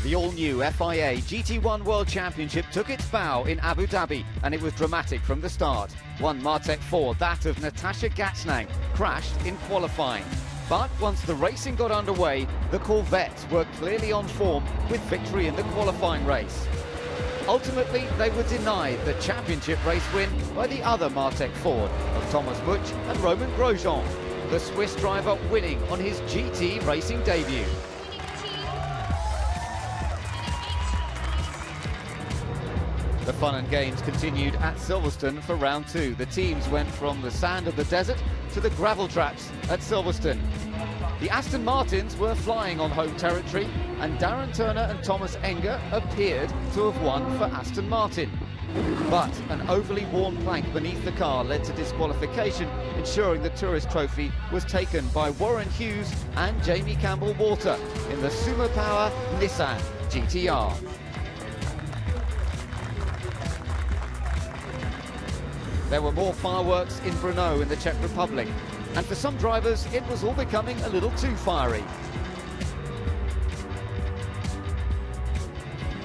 The all-new FIA GT1 World Championship took its bow in Abu Dhabi, and it was dramatic from the start. One Martech Ford, that of Natasha Gatsnang, crashed in qualifying. But once the racing got underway, the Corvettes were clearly on form with victory in the qualifying race. Ultimately, they were denied the championship race win by the other Martech Ford of Thomas Butch and Romain Grosjean, the Swiss driver winning on his GT racing debut. The fun and games continued at Silverstone for round 2. The teams went from the sand of the desert to the gravel traps at Silverstone. The Aston Martins were flying on home territory, and Darren Turner and Thomas Enger appeared to have won for Aston Martin. But an overly worn plank beneath the car led to disqualification, ensuring the Tourist Trophy was taken by Warren Hughes and Jamie Campbell-Walter in the Sumo Power Nissan GTR. There were more fireworks in Brno in the Czech Republic, and for some drivers it was all becoming a little too fiery.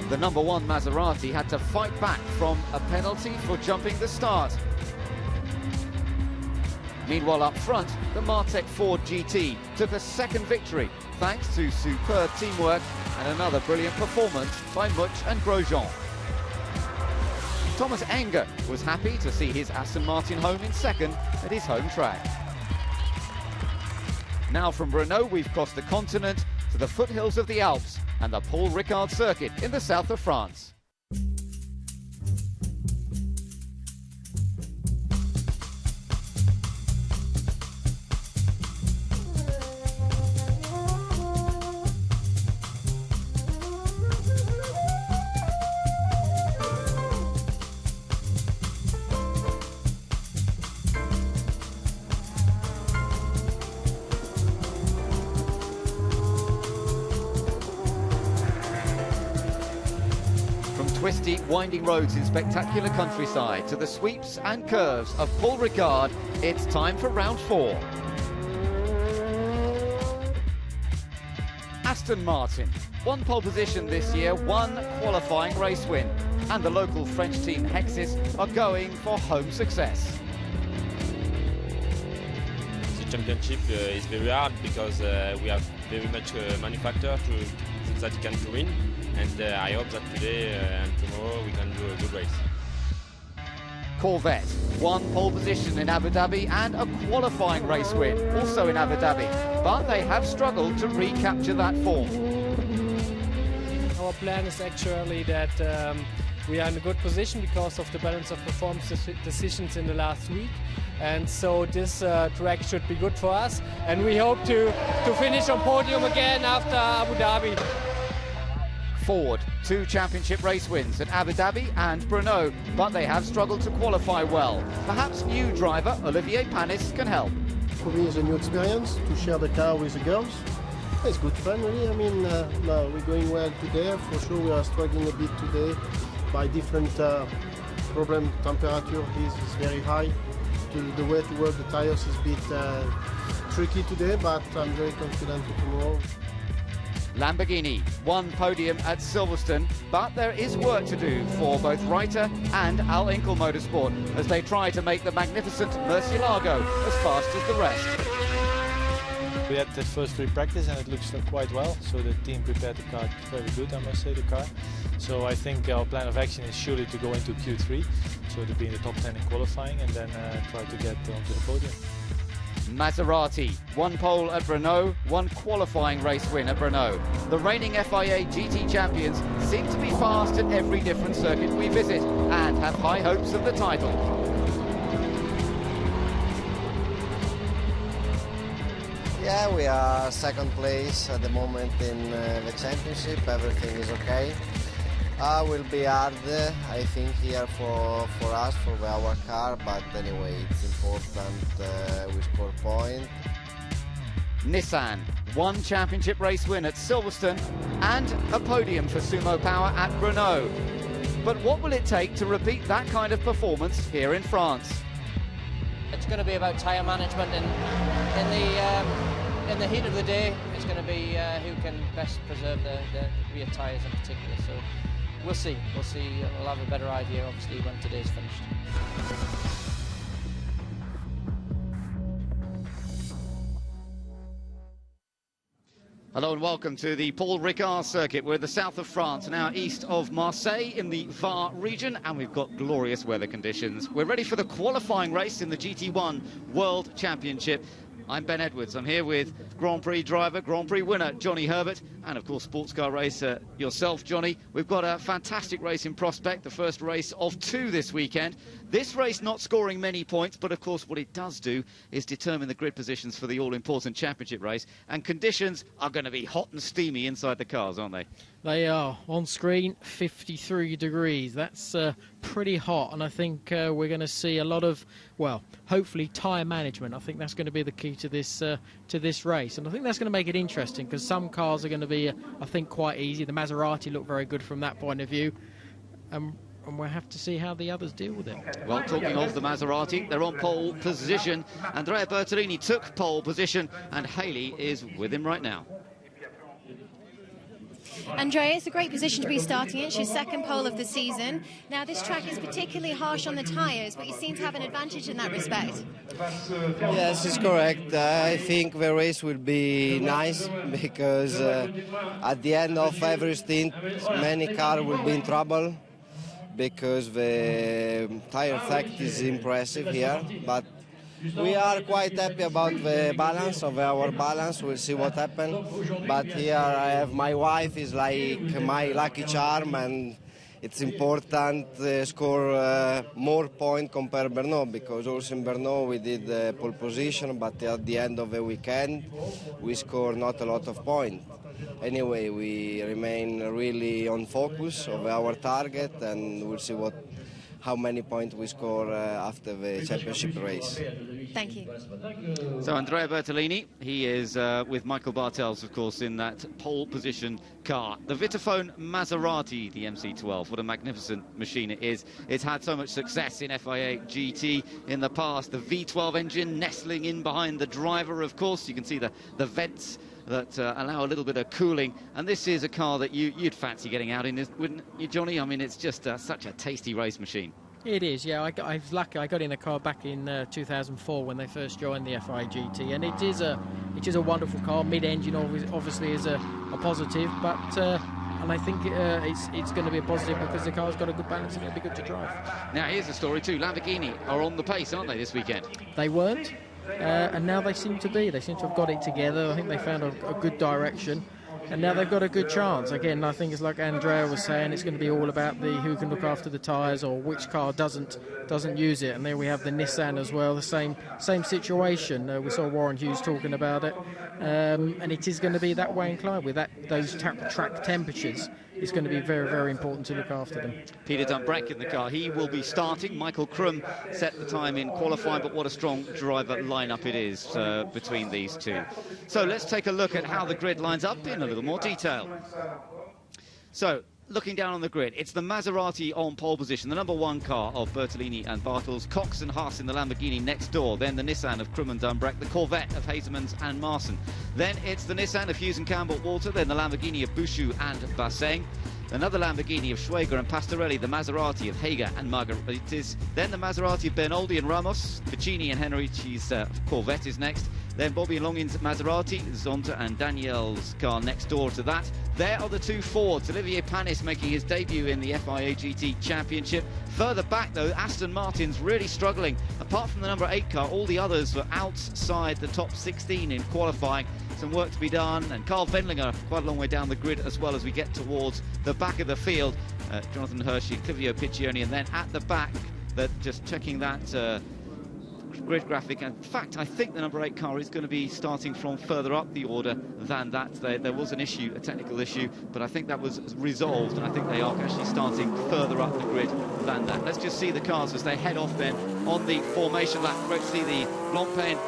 The number 1 Maserati had to fight back from a penalty for jumping the start. Meanwhile up front, the Martech Ford GT took a second victory thanks to superb teamwork and another brilliant performance by Butch and Grosjean. Thomas Enger was happy to see his Aston Martin home in second at his home track. Now from Brno, we've crossed the continent to the foothills of the Alps and the Paul Ricard circuit in the south of France. Twisty, winding roads in spectacular countryside to the sweeps and curves of Paul Ricard, it's time for round 4. Aston Martin, 1 pole position this year, 1 qualifying race win, and the local French team Hexis are going for home success. The championship is very hard because we have very much manufacture that can win. And I hope that today and tomorrow we can do a good race. Corvette, 1 pole position in Abu Dhabi and a qualifying race win, also in Abu Dhabi. But they have struggled to recapture that form. Our plan is actually that we are in a good position because of the balance of performance decisions in the last week. And so this track should be good for us. And we hope to finish on podium again after Abu Dhabi. Ford, 2 championship race wins at Abu Dhabi and Brno, but they have struggled to qualify well. Perhaps new driver Olivier Panis can help. For me, it's a new experience to share the car with the girls. It's good fun, really. I mean, no, we're going well today. For sure, we are struggling a bit today by different problem. Temperature is very high. The way to work the tires is a bit tricky today, but I'm very confident for tomorrow. Lamborghini, 1 podium at Silverstone, but there is work to do for both Reiter and Al Inkel Motorsport as they try to make the magnificent Murcielago as fast as the rest. We had the first free practice and it looks quite well, so the team prepared the car very good, I must say, the car. So I think our plan of action is surely to go into Q3, so to be in the top 10 in qualifying and then try to get onto the podium. Maserati, 1 pole at Brno, 1 qualifying race win at Brno. The reigning FIA GT champions seem to be fast at every different circuit we visit and have high hopes of the title. Yeah, we are second place at the moment in the championship. Everything is okay. Will be hard, I think, here for us, for our car, but anyway, it's important we score point. Nissan, 1 championship race win at Silverstone and a podium for Sumo Power at Brno. But what will it take to repeat that kind of performance here in France? It's going to be about tyre management in in the heat of the day, it's going to be who can best preserve the rear tyres in particular. So we'll see. We'll see. We'll have a better idea, obviously, when today's finished. Hello and welcome to the Paul Ricard circuit. We're in the south of France, now east of Marseille in the Var region, and we've got glorious weather conditions. We're ready for the qualifying race in the GT1 World Championship. I'm Ben Edwards. I'm here with Grand Prix driver, Grand Prix winner Johnny Herbert, and of course sports car racer yourself, Johnny. We've got a fantastic race in prospect, the first race of 2 this weekend. This race not scoring many points, but of course what it does do is determine the grid positions for the all-important championship race, and conditions are going to be hot and steamy inside the cars, aren't they? They are. On screen, 53 degrees. That's pretty hot, and I think we're going to see a lot of, well, hopefully tyre management. I think that's going to be the key to this race, and I think that's going to make it interesting because some cars are going to be, I think, quite easy. The Maserati look very good from that point of view, and we'll have to see how the others deal with it. Well, talking of the Maserati, they're on pole position. Andrea Bertolini took pole position, and Haley is with him right now. Andrea, it's a great position to be starting in. It's your second pole of the season. Now, this track is particularly harsh on the tyres, but you seem to have an advantage in that respect. Yes, it's correct. I think the race will be nice because at the end of every stint, many cars will be in trouble because the tyre effect is impressive here. But we are quite happy about the balance of our balance. We'll see what happens. But here I have my wife is like my lucky charm, and it's important to score more points compared to Brno, because also in Brno we did pole position, but at the end of the weekend we scored not a lot of points. Anyway, we remain really on focus of our target, and we'll see how many points we score after the championship race. Thank you. So Andrea Bertolini, he is with Michael Bartels, of course, in that pole position car. The Vitaphone Maserati, the MC12, what a magnificent machine it is. It's had so much success in FIA GT in the past. The V12 engine nestling in behind the driver, of course. You can see the vents that allow a little bit of cooling, and this is a car that you'd fancy getting out in, wouldn't you, Johnny? I mean, it's just such a tasty race machine. It is, yeah. I was lucky. I got in the car back in 2004 when they first joined the FIA GT, and it is a wonderful car. Mid-engine obviously is a positive, but and I think it's going to be a positive because the car's got a good balance and it'll be good to drive. Now here's the story too. Lamborghini are on the pace, aren't they, this weekend? They weren't. And now they seem to be. They seem to have got it together. I think they found a good direction, and now they've got a good chance. Again, I think it's like Andrea was saying, it's going to be all about the who can look after the tyres or which car doesn't use it. And there we have the Nissan as well, the same situation. We saw Warren Hughes talking about it, and it is going to be that way in Clyde with those track temperatures. It's going to be very, very important to look after them. Peter Dumbreck in the car. He will be starting. Michael Krum set the time in qualifying, but what a strong driver lineup it is between these two. So let's take a look at how the grid lines up in a little more detail. So, looking down on the grid, it's the Maserati on pole position, the #1 car of Bertolini and Bartels, Cox and Haas in the Lamborghini next door, then the Nissan of Krum and Dumbreck, the Corvette of Hazemans and Marson. Then it's the Nissan of Hughes and Campbell Walter, then the Lamborghini of Bouchou and Basseng, another Lamborghini of Schwager and Pastorelli, the Maserati of Hager and Margaritis, then the Maserati of Bernoldi and Ramos, Ficini and Henrici's Corvette is next, then Bobby Longin's Maserati, Zonta and Danielle's car next door to that. There are the two Fords, Olivier Panis making his debut in the FIA GT Championship. Further back though, Aston Martin's really struggling. Apart from the #8 car, all the others were outside the top 16 in qualifying. Some work to be done, and Carl Wendlinger quite a long way down the grid as well as we get towards the back of the field. Jonathan Hershey, Clivio Piccioni, and then at the back, just checking that grid graphic. In fact, I think the #8 car is going to be starting from further up the order than that. There was an issue, a technical issue, but I think that was resolved, and I think they are actually starting further up the grid than that. Let's just see the cars as they head off then on the formation lap. Great to see the Blancpain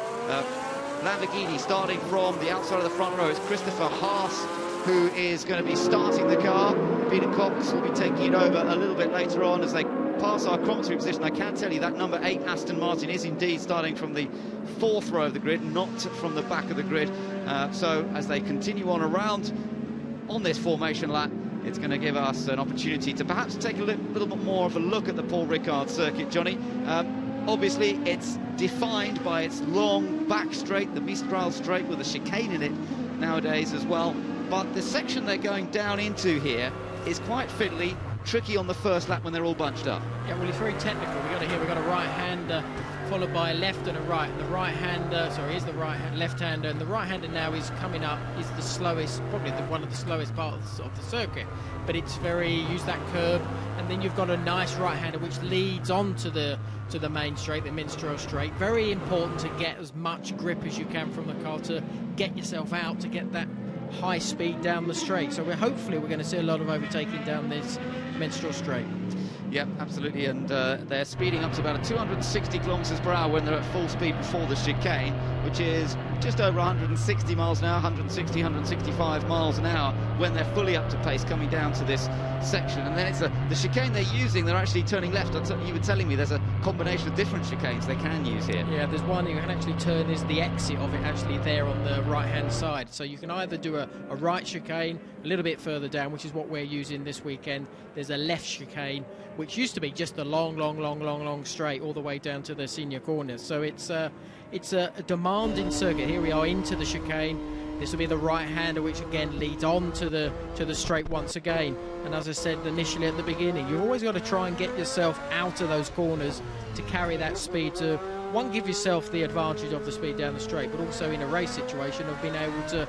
Lamborghini starting from the outside of the front row. It's Christopher Haas who is going to be starting the car. Peter Cox will be taking it over a little bit later on as they past our chronometry position, I can tell you that number 8 Aston Martin is indeed starting from the 4th row of the grid, not from the back of the grid. So as they continue on around on this formation lap, it's going to give us an opportunity to perhaps take a little bit more of a look at the Paul Ricard circuit, Johnny. Obviously, it's defined by its long back straight, the Mistral straight, with a chicane in it nowadays as well. But the section they're going down into here is quite fiddly, tricky on the first lap when they're all bunched up. Yeah, well, it's very technical. We've got a right-hander followed by a left and a right. And the right-hander, sorry, is the left-hander, and the right-hander now is coming up, is the slowest, probably one of the slowest parts of the circuit. But it's use that curb, and then you've got a nice right-hander which leads on to the main straight, the Minstrel straight. Very important to get as much grip as you can from the car to get yourself out, to get that high speed down the straight. So hopefully we're going to see a lot of overtaking down this Minstrel straight. Yep, absolutely, and they're speeding up to about 260 kilometres per hour when they're at full speed before the chicane, which is just over 160 miles an hour, 160, 165 miles an hour when they're fully up to pace coming down to this section. And then it's the chicane they're using, they're actually turning left. You were telling me there's a combination of different chicanes they can use here. Yeah, there's one you can actually turn, is the exit of it actually there on the right-hand side. So you can either do a right chicane a little bit further down, which is what we're using this weekend. There's a left chicane, which used to be just a long straight all the way down to the senior corners. So it's a demanding circuit. Here we are into the chicane. This will be the right-hander, which again leads on to the straight once again. And as I said initially at the beginning, you've always got to try and get yourself out of those corners to carry that speed, to give yourself the advantage of the speed down the straight, but also in a race situation of being able to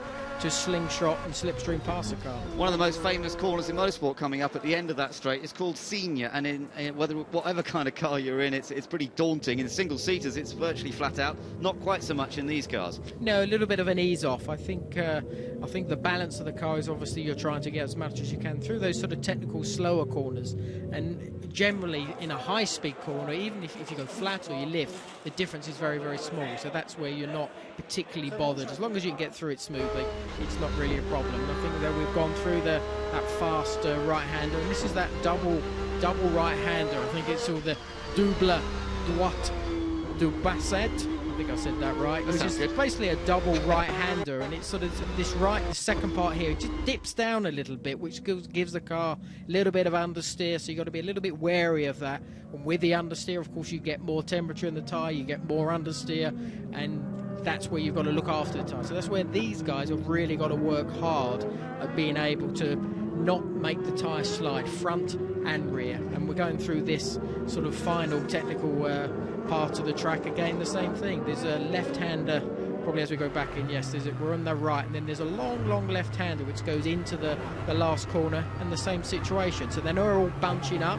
slingshot and slipstream past the car. One of the most famous corners in motorsport coming up at the end of that straight is called Senior, and in whatever kind of car you're in, it's pretty daunting. In single-seaters, it's virtually flat out. Not quite so much in these cars. No, a little bit of an ease off. I think the balance of the car is obviously you're trying to get as much as you can through those sort of technical, slower corners. And generally, in a high-speed corner, even if you go flat or you lift, the difference is very, very small. So that's where you're not particularly bothered. As long as you can get through it smoothly, it's not really a problem. And I think that we've gone through that fast right-hander, and this is that double right-hander. I think it's all the double droite du basset. I think I said that right. Which is basically a double right-hander, and it's sort of the second part here, it just dips down a little bit, which gives the car a little bit of understeer, so you've got to be a little bit wary of that. And with the understeer, of course, you get more temperature in the tyre, you get more understeer, and that's where you've got to look after the tyre. So that's where these guys have really got to work hard at being able to not make the tyre slide front and rear. And we're going through this sort of final technical part of the track. Again, the same thing. There's a left-hander, probably as we go back in, yes, we're on the right, and then there's a long left-hander which goes into the last corner, and the same situation. So then they're all bunching up.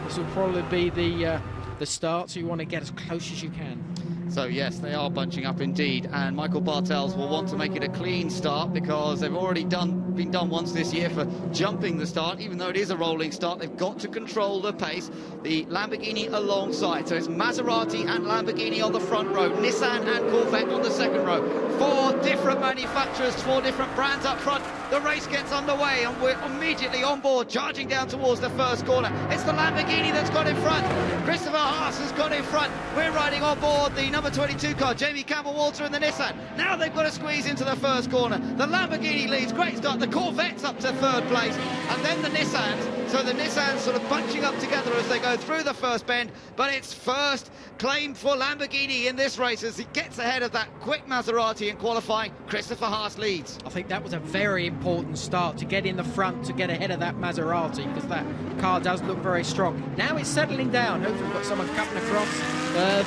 This will probably be the start, so you want to get as close as you can. So yes, they are bunching up indeed, and Michael Bartels will want to make it a clean start because they've already been done once this year for jumping the start. Even though it is a rolling start, they've got to control the pace. The Lamborghini alongside, so it's Maserati and Lamborghini on the front row, Nissan and Corvette on the second row. 4 different manufacturers, 4 different brands up front. The race gets underway and we're immediately on board, charging down towards the first corner. It's the Lamborghini that's got in front. Christopher Haas has got in front. We're riding on board the number 22 car, Jamie Campbell-Walter and the Nissan. Now they've got to squeeze into the first corner. The Lamborghini leads, great start. The Corvette's up to 3rd place, and then the Nissans. So the Nissans sort of bunching up together as they go through the first bend, but it's first claim for Lamborghini in this race as he gets ahead of that quick Maserati in qualifying. Christopher Haas leads. I think that was a very important start to get in the front, to get ahead of that Maserati, because that car does look very strong. Now it's settling down. Hopefully we've got someone cutting across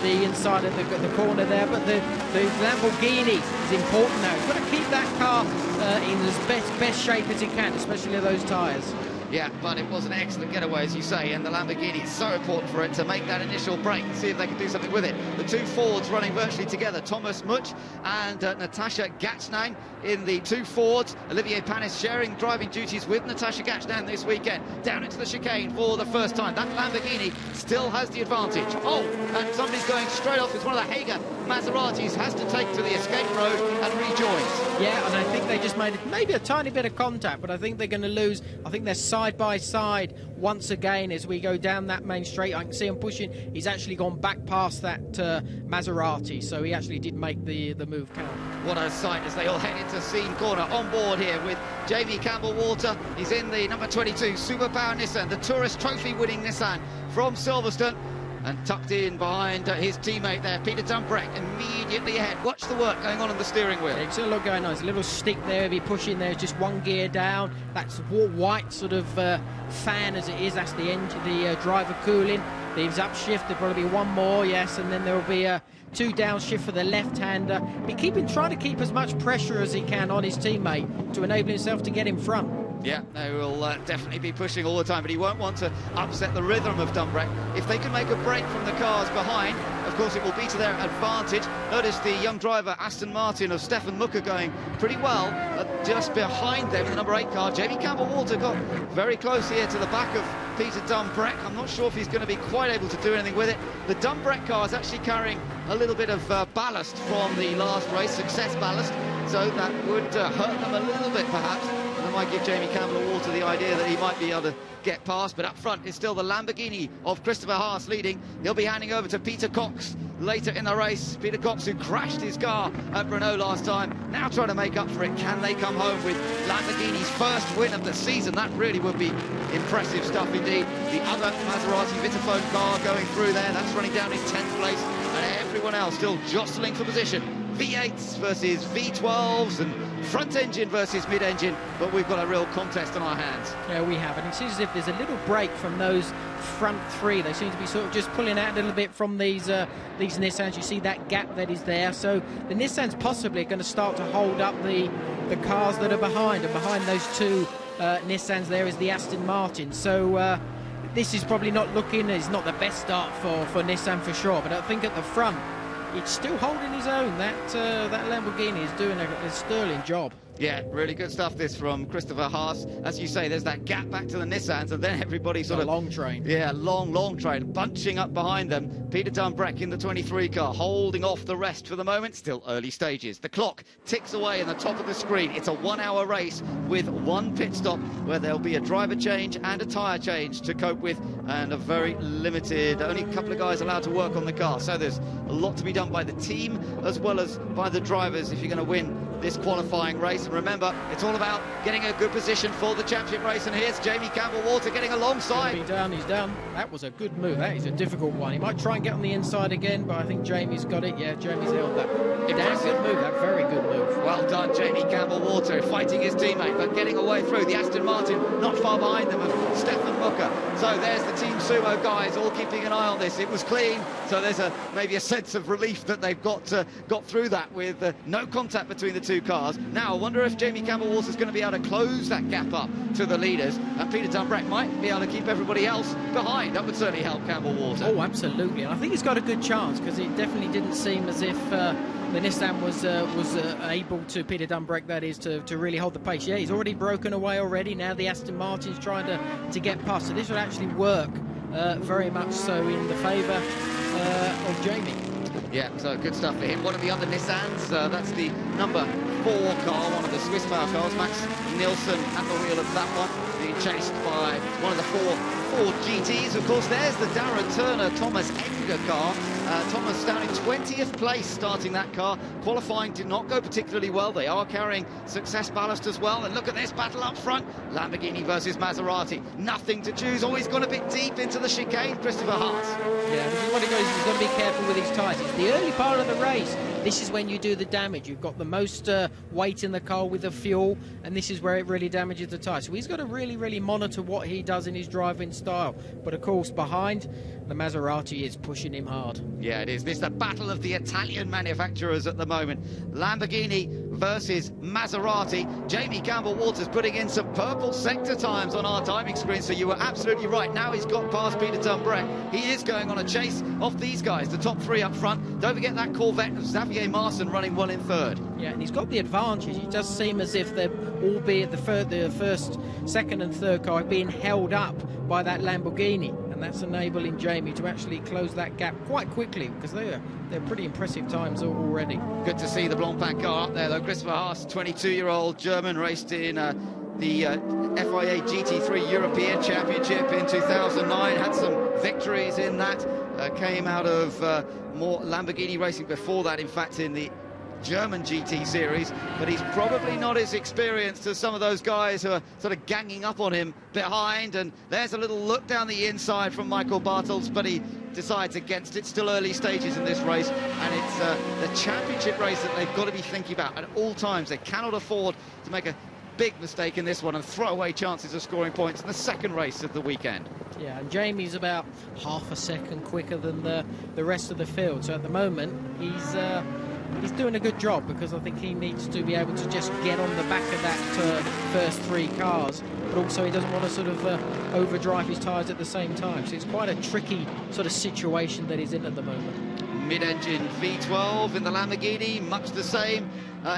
the inside of the corner there, but the Lamborghini is important now. You've got to keep that car in as best shape as it can, especially those tyres. Yeah, but it was an excellent getaway, as you say, and the Lamborghini is so important for it to make that initial break and see if they can do something with it. The 2 Fords running virtually together, Thomas Much and Natasha Gachnang in the 2 Fords. Olivier Panis sharing driving duties with Natasha Gachnang this weekend. Down into the chicane for the first time. That Lamborghini still has the advantage. Oh, and somebody's going straight off. It's one of the Hager Maseratis, has to take to the escape road and rejoins. Yeah, and I think they just just made maybe a tiny bit of contact, but I think they're going to lose. I think they're side by side once again as we go down that main straight. I can see him pushing. He's actually gone back past that Maserati, so he actually did make the move count. What a sight as they all head into Scene Corner. On board here with Jamie Campbell-Walter. He's in the number 22 Superpower Nissan, the Tourist Trophy winning Nissan from Silverstone. And tucked in behind his teammate there, Peter Dumbreck, immediately ahead. Watch the work going on the steering wheel. It's a lot going on. There's a little stick there. If you push in there, just one gear down. That's white sort of fan as it is. That's the engine, the driver cooling. Leaves upshift. There'll probably be one more, yes, and then there will be a 2 downshift for the left-hander. Trying to keep as much pressure as he can on his teammate to enable himself to get in front. Yeah, they will definitely be pushing all the time, but he won't want to upset the rhythm of Dumbreck. If they can make a break from the cars behind, of course it will be to their advantage. Notice the young driver, Aston Martin of Stefan Mucker, going pretty well. Just behind them, the number 8 car, Jamie Campbell-Walter got very close here to the back of Peter Dumbreck. I'm not sure if he's going to be quite able to do anything with it. The Dumbreck car is actually carrying a little bit of ballast from the last race, success ballast, so that would hurt them a little bit perhaps. That might give Jamie Campbell-Walter the idea that he might be able to get past, but up front is still the Lamborghini of Christopher Haas leading. He'll be handing over to Peter Cox later in the race. Peter Cox, who crashed his car at Renault last time, now trying to make up for it. Can they come home with Lamborghini's first win of the season? That really would be impressive stuff indeed. The other Maserati Vitaphone car going through there, that's running down in 10th place, and everyone else still jostling for position. V8s versus V12s and front engine versus mid-engine, but we've got a real contest on our hands. Yeah, we have, and it seems as if there's a little break from those front three. They seem to be sort of just pulling out a little bit from these Nissans. You see that gap that is there, so the Nissans possibly are going to start to hold up the cars that are behind, and behind those two Nissans there is the Aston Martin. So this is probably not looking, it's not the best start for Nissan for sure, but I think at the front it's still holding his own. That Lamborghini is doing a sterling job. Yeah, really good stuff this from Christopher Haas. As you say, there's that gap back to the Nissans, and then everybody sort of... long train. Yeah, long train, bunching up behind them. Peter Dumbreck in the 23 car, holding off the rest for the moment. Still early stages. The clock ticks away in the top of the screen. It's a 1-hour race with one pit stop, where there'll be a driver change and a tyre change to cope with, and a very limited, only a couple of guys allowed to work on the car. So there's a lot to be done by the team as well as by the drivers if you're going to win this qualifying race. And remember, it's all about getting a good position for the championship race. And here's Jamie Campbell-Walter getting alongside. He's done. That was a good move. That is a difficult one. He might try and get on the inside again, but I think Jamie's got it. Yeah, Jamie's held that. Damn good move. That very good move. Well done, Jamie Campbell-Walter, fighting his teammate, but getting away through. The Aston Martin not far behind them of Stefan Mucker. So there's the Team Sumo guys all keeping an eye on this. It was clean, so there's maybe a sense of relief that they've got through that with no contact between the two cars. Now I wonder if Jamie Campbell-Walter is going to be able to close that gap up to the leaders, and Peter Dumbreck might be able to keep everybody else behind. That would certainly help Campbell-Walter. Oh, absolutely, and I think he's got a good chance, because it definitely didn't seem as if the Nissan was able to, Peter Dumbreck that is, to really hold the pace. Yeah, he's already broken away already. Now the Aston Martin's trying to get past, so this will actually work very much so in the favour of Jamie. Yeah, so good stuff for him. One of the other Nissans, that's the number 4 car, one of the Swiss power cars. Max Nielsen at the wheel of that one, being chased by one of the four GTs. Of course, there's the Darren Turner Thomas Edgar car. Thomas down in 20th place starting that car. Qualifying did not go particularly well. They are carrying success ballast as well. And look at this battle up front. Lamborghini versus Maserati. Nothing to choose. Always gone a bit deep into the chicane, Christopher Haas. Yeah, this is what he goes. He's got to be careful with his tyres. It's the early part of the race. This is when you do the damage. You've got the most weight in the car with the fuel, and this is where it really damages the tyre. So he's got to really monitor what he does in his driving style. But of course, behind, the Maserati is pushing him hard. Yeah, it is. This is the battle of the Italian manufacturers at the moment. Lamborghini versus Maserati. Jamie Campbell-Walter's putting in some purple sector times on our timing screen, so you were absolutely right. Now he's got past Peter Dumbreck. He is going on a chase off these guys, the top 3 up front. Don't forget that Corvette of Xavier Marson running well in 3rd. Yeah, and he's got the advantage. It does seem as if they're, albeit the first, second and third car, being held up by that Lamborghini. And that's enabling Jamie to actually close that gap quite quickly, because they're pretty impressive times already. Good to see the Blancpain car up there, though. Christopher Haas, 22-year-old German, raced in the FIA GT3 European Championship in 2009, had some victories in that, came out of more Lamborghini racing before that, in fact, in the German GT series, but he's probably not as experienced as some of those guys who are sort of ganging up on him behind. And there's a little look down the inside from Michael Bartels, but he decides against it. Still early stages in this race, and it's the championship race that they've got to be thinking about at all times. They cannot afford to make a big mistake in this one and throw away chances of scoring points in the second race of the weekend. Yeah, and Jamie's about half a second quicker than the rest of the field, so at the moment he's doing a good job, because I think he needs to be able to just get on the back of that first three cars, but also he doesn't want to sort of overdrive his tyres at the same time. So it's quite a tricky sort of situation that he's in at the moment. Mid-engine V12 in the Lamborghini, much the same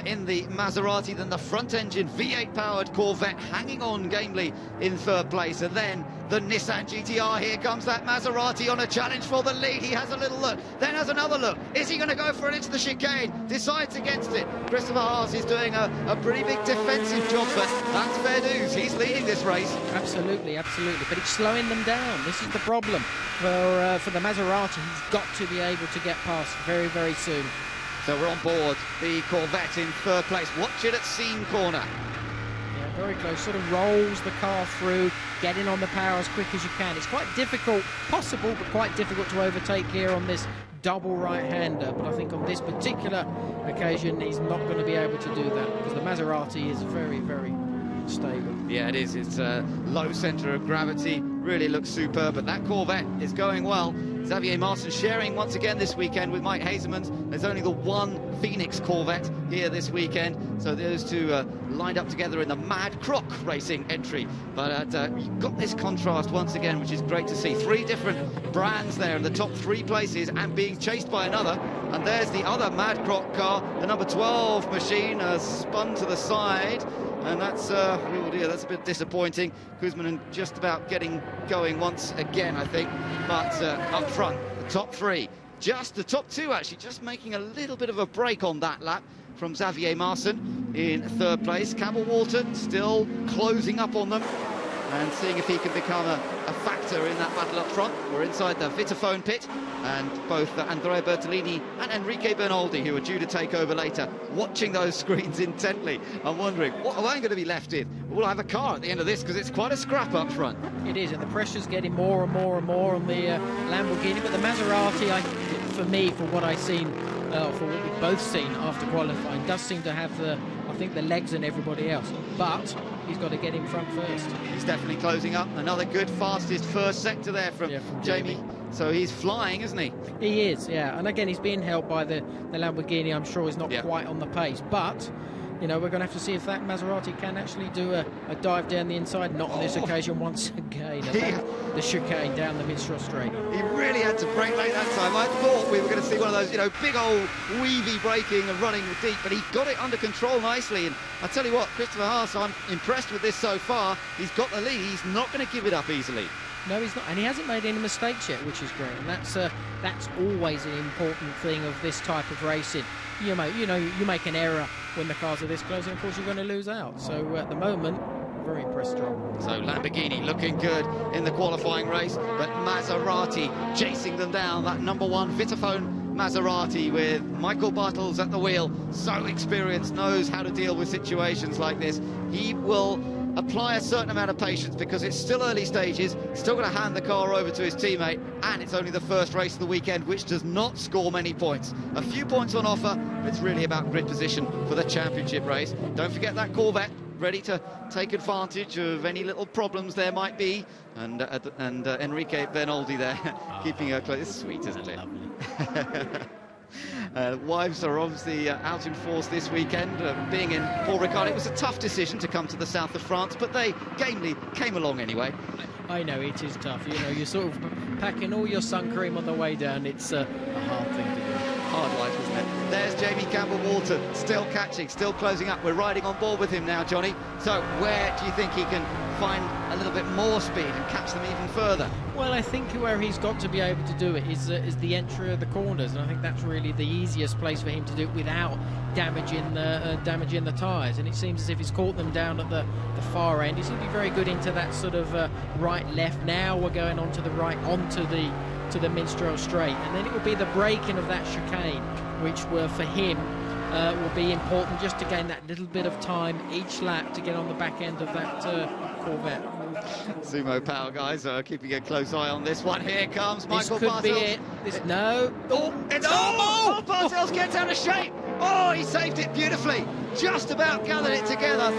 in the Maserati than the front-engine V8-powered Corvette, hanging on gamely in third place. And then the Nissan GTR, here comes that Maserati on a challenge for the lead. He has a little look, then has another look. Is he going to go for it into the chicane? Decides against it. Christopher Haas is doing a pretty big defensive job, but that's fair news. He's leading this race. Absolutely, absolutely. But it's slowing them down. This is the problem for the Maserati. He's got to be able to get past very, very soon. So we're on board the Corvette in third place. Watch it at Seam Corner. Yeah, very close. Sort of rolls the car through, getting on the power as quick as you can. It's quite difficult, possible, but quite difficult to overtake here on this double right-hander. But I think on this particular occasion, he's not going to be able to do that, because the Maserati is very, very stable. Yeah, it is. It's a low centre of gravity. Really looks superb, but that Corvette is going well. Xavier Martin sharing once again this weekend with Mike Hazemans. There's only the one Phoenix Corvette here this weekend, so those two lined up together in the Mad Croc Racing entry. But you've got this contrast once again, which is great to see. Three different brands there in the top three places and being chased by another. And there's the other Mad Croc car, the number 12 machine, spun to the side. And that's, oh dear, that's a bit disappointing. Kuzmanen just about getting going once again, I think. But up front, the top three, just the top two actually, just making a little bit of a break on that lap from Xavier Martin in third place. Campbell Walton still closing up on them and seeing if he can become a factor in that battle up front. We're inside the Vitaphone pit, and both Andrea Bertolini and Enrique Bernoldi, who are due to take over later, watching those screens intently and wondering, what am I going to be left in? Will I have a car at the end of this, because it's quite a scrap up front. It is, and the pressure's getting more and more and more on the Lamborghini, but the Maserati, for me, for what I've seen, for what we've both seen after qualifying, does seem to have the legs and everybody else, but he's got to get in front first. He's definitely closing up. Another good fastest first sector there from Jamie. So he's flying, isn't he? He is, yeah. And again, he's being helped by the Lamborghini. I'm sure he's not quite on the pace, but you know, we're going to have to see if that Maserati can actually do a dive down the inside. Not on this occasion once again. The chicane down the mid-straw straight. He really had to brake late that time. I thought we were going to see one of those, you know, big old weavy braking and running deep, but he got it under control nicely. And I tell you what, Christopher Haas, I'm impressed with this so far. He's got the lead. He's not going to give it up easily. No, he's not, and he hasn't made any mistakes yet, which is great. And that's always an important thing of this type of racing. You make an error when the cars are this close, and of course you're going to lose out. So at the moment, very impressed, John. So Lamborghini looking good in the qualifying race, but Maserati chasing them down. That number one Vitaphone Maserati with Michael Bartels at the wheel, so experienced, knows how to deal with situations like this. He will apply a certain amount of patience because it's still early stages, still going to hand the car over to his teammate, and it's only the first race of the weekend, which does not score many points. A few points on offer, but it's really about grid position for the championship race. Don't forget that Corvette, ready to take advantage of any little problems there might be, and Enrique Bernoldi there, keeping her close. It's sweet, isn't it? Lovely. Wives are obviously out in force this weekend, being in Paul Ricard. It was a tough decision to come to the south of France, but they gamely came along anyway. I know, it is tough. You know, you're sort of packing all your sun cream on the way down. It's a hard thing to do. Hard life, isn't it? There's Jamie Campbell-Walton, still catching, still closing up. We're riding on board with him now, Johnny. So where do you think he can find a little bit more speed and catch them even further? Well, I think where he's got to be able to do it is the entry of the corners, and I think that's really the easiest place for him to do it without damaging the tyres. And it seems as if he's caught them down at the far end. He seems to be very good into that sort of right-left. Now we're going on to the right, onto the Minstrel Straight, and then it will be the breaking of that chicane, which were for him will be important, just to gain that little bit of time each lap to get on the back end of that Corvette. Sumo Power guys are keeping a close eye on this one. Here comes Michael This could Bartels. be it. No. Oh, it's Bartels gets out of shape. Oh, he saved it beautifully. Just about gathered it together.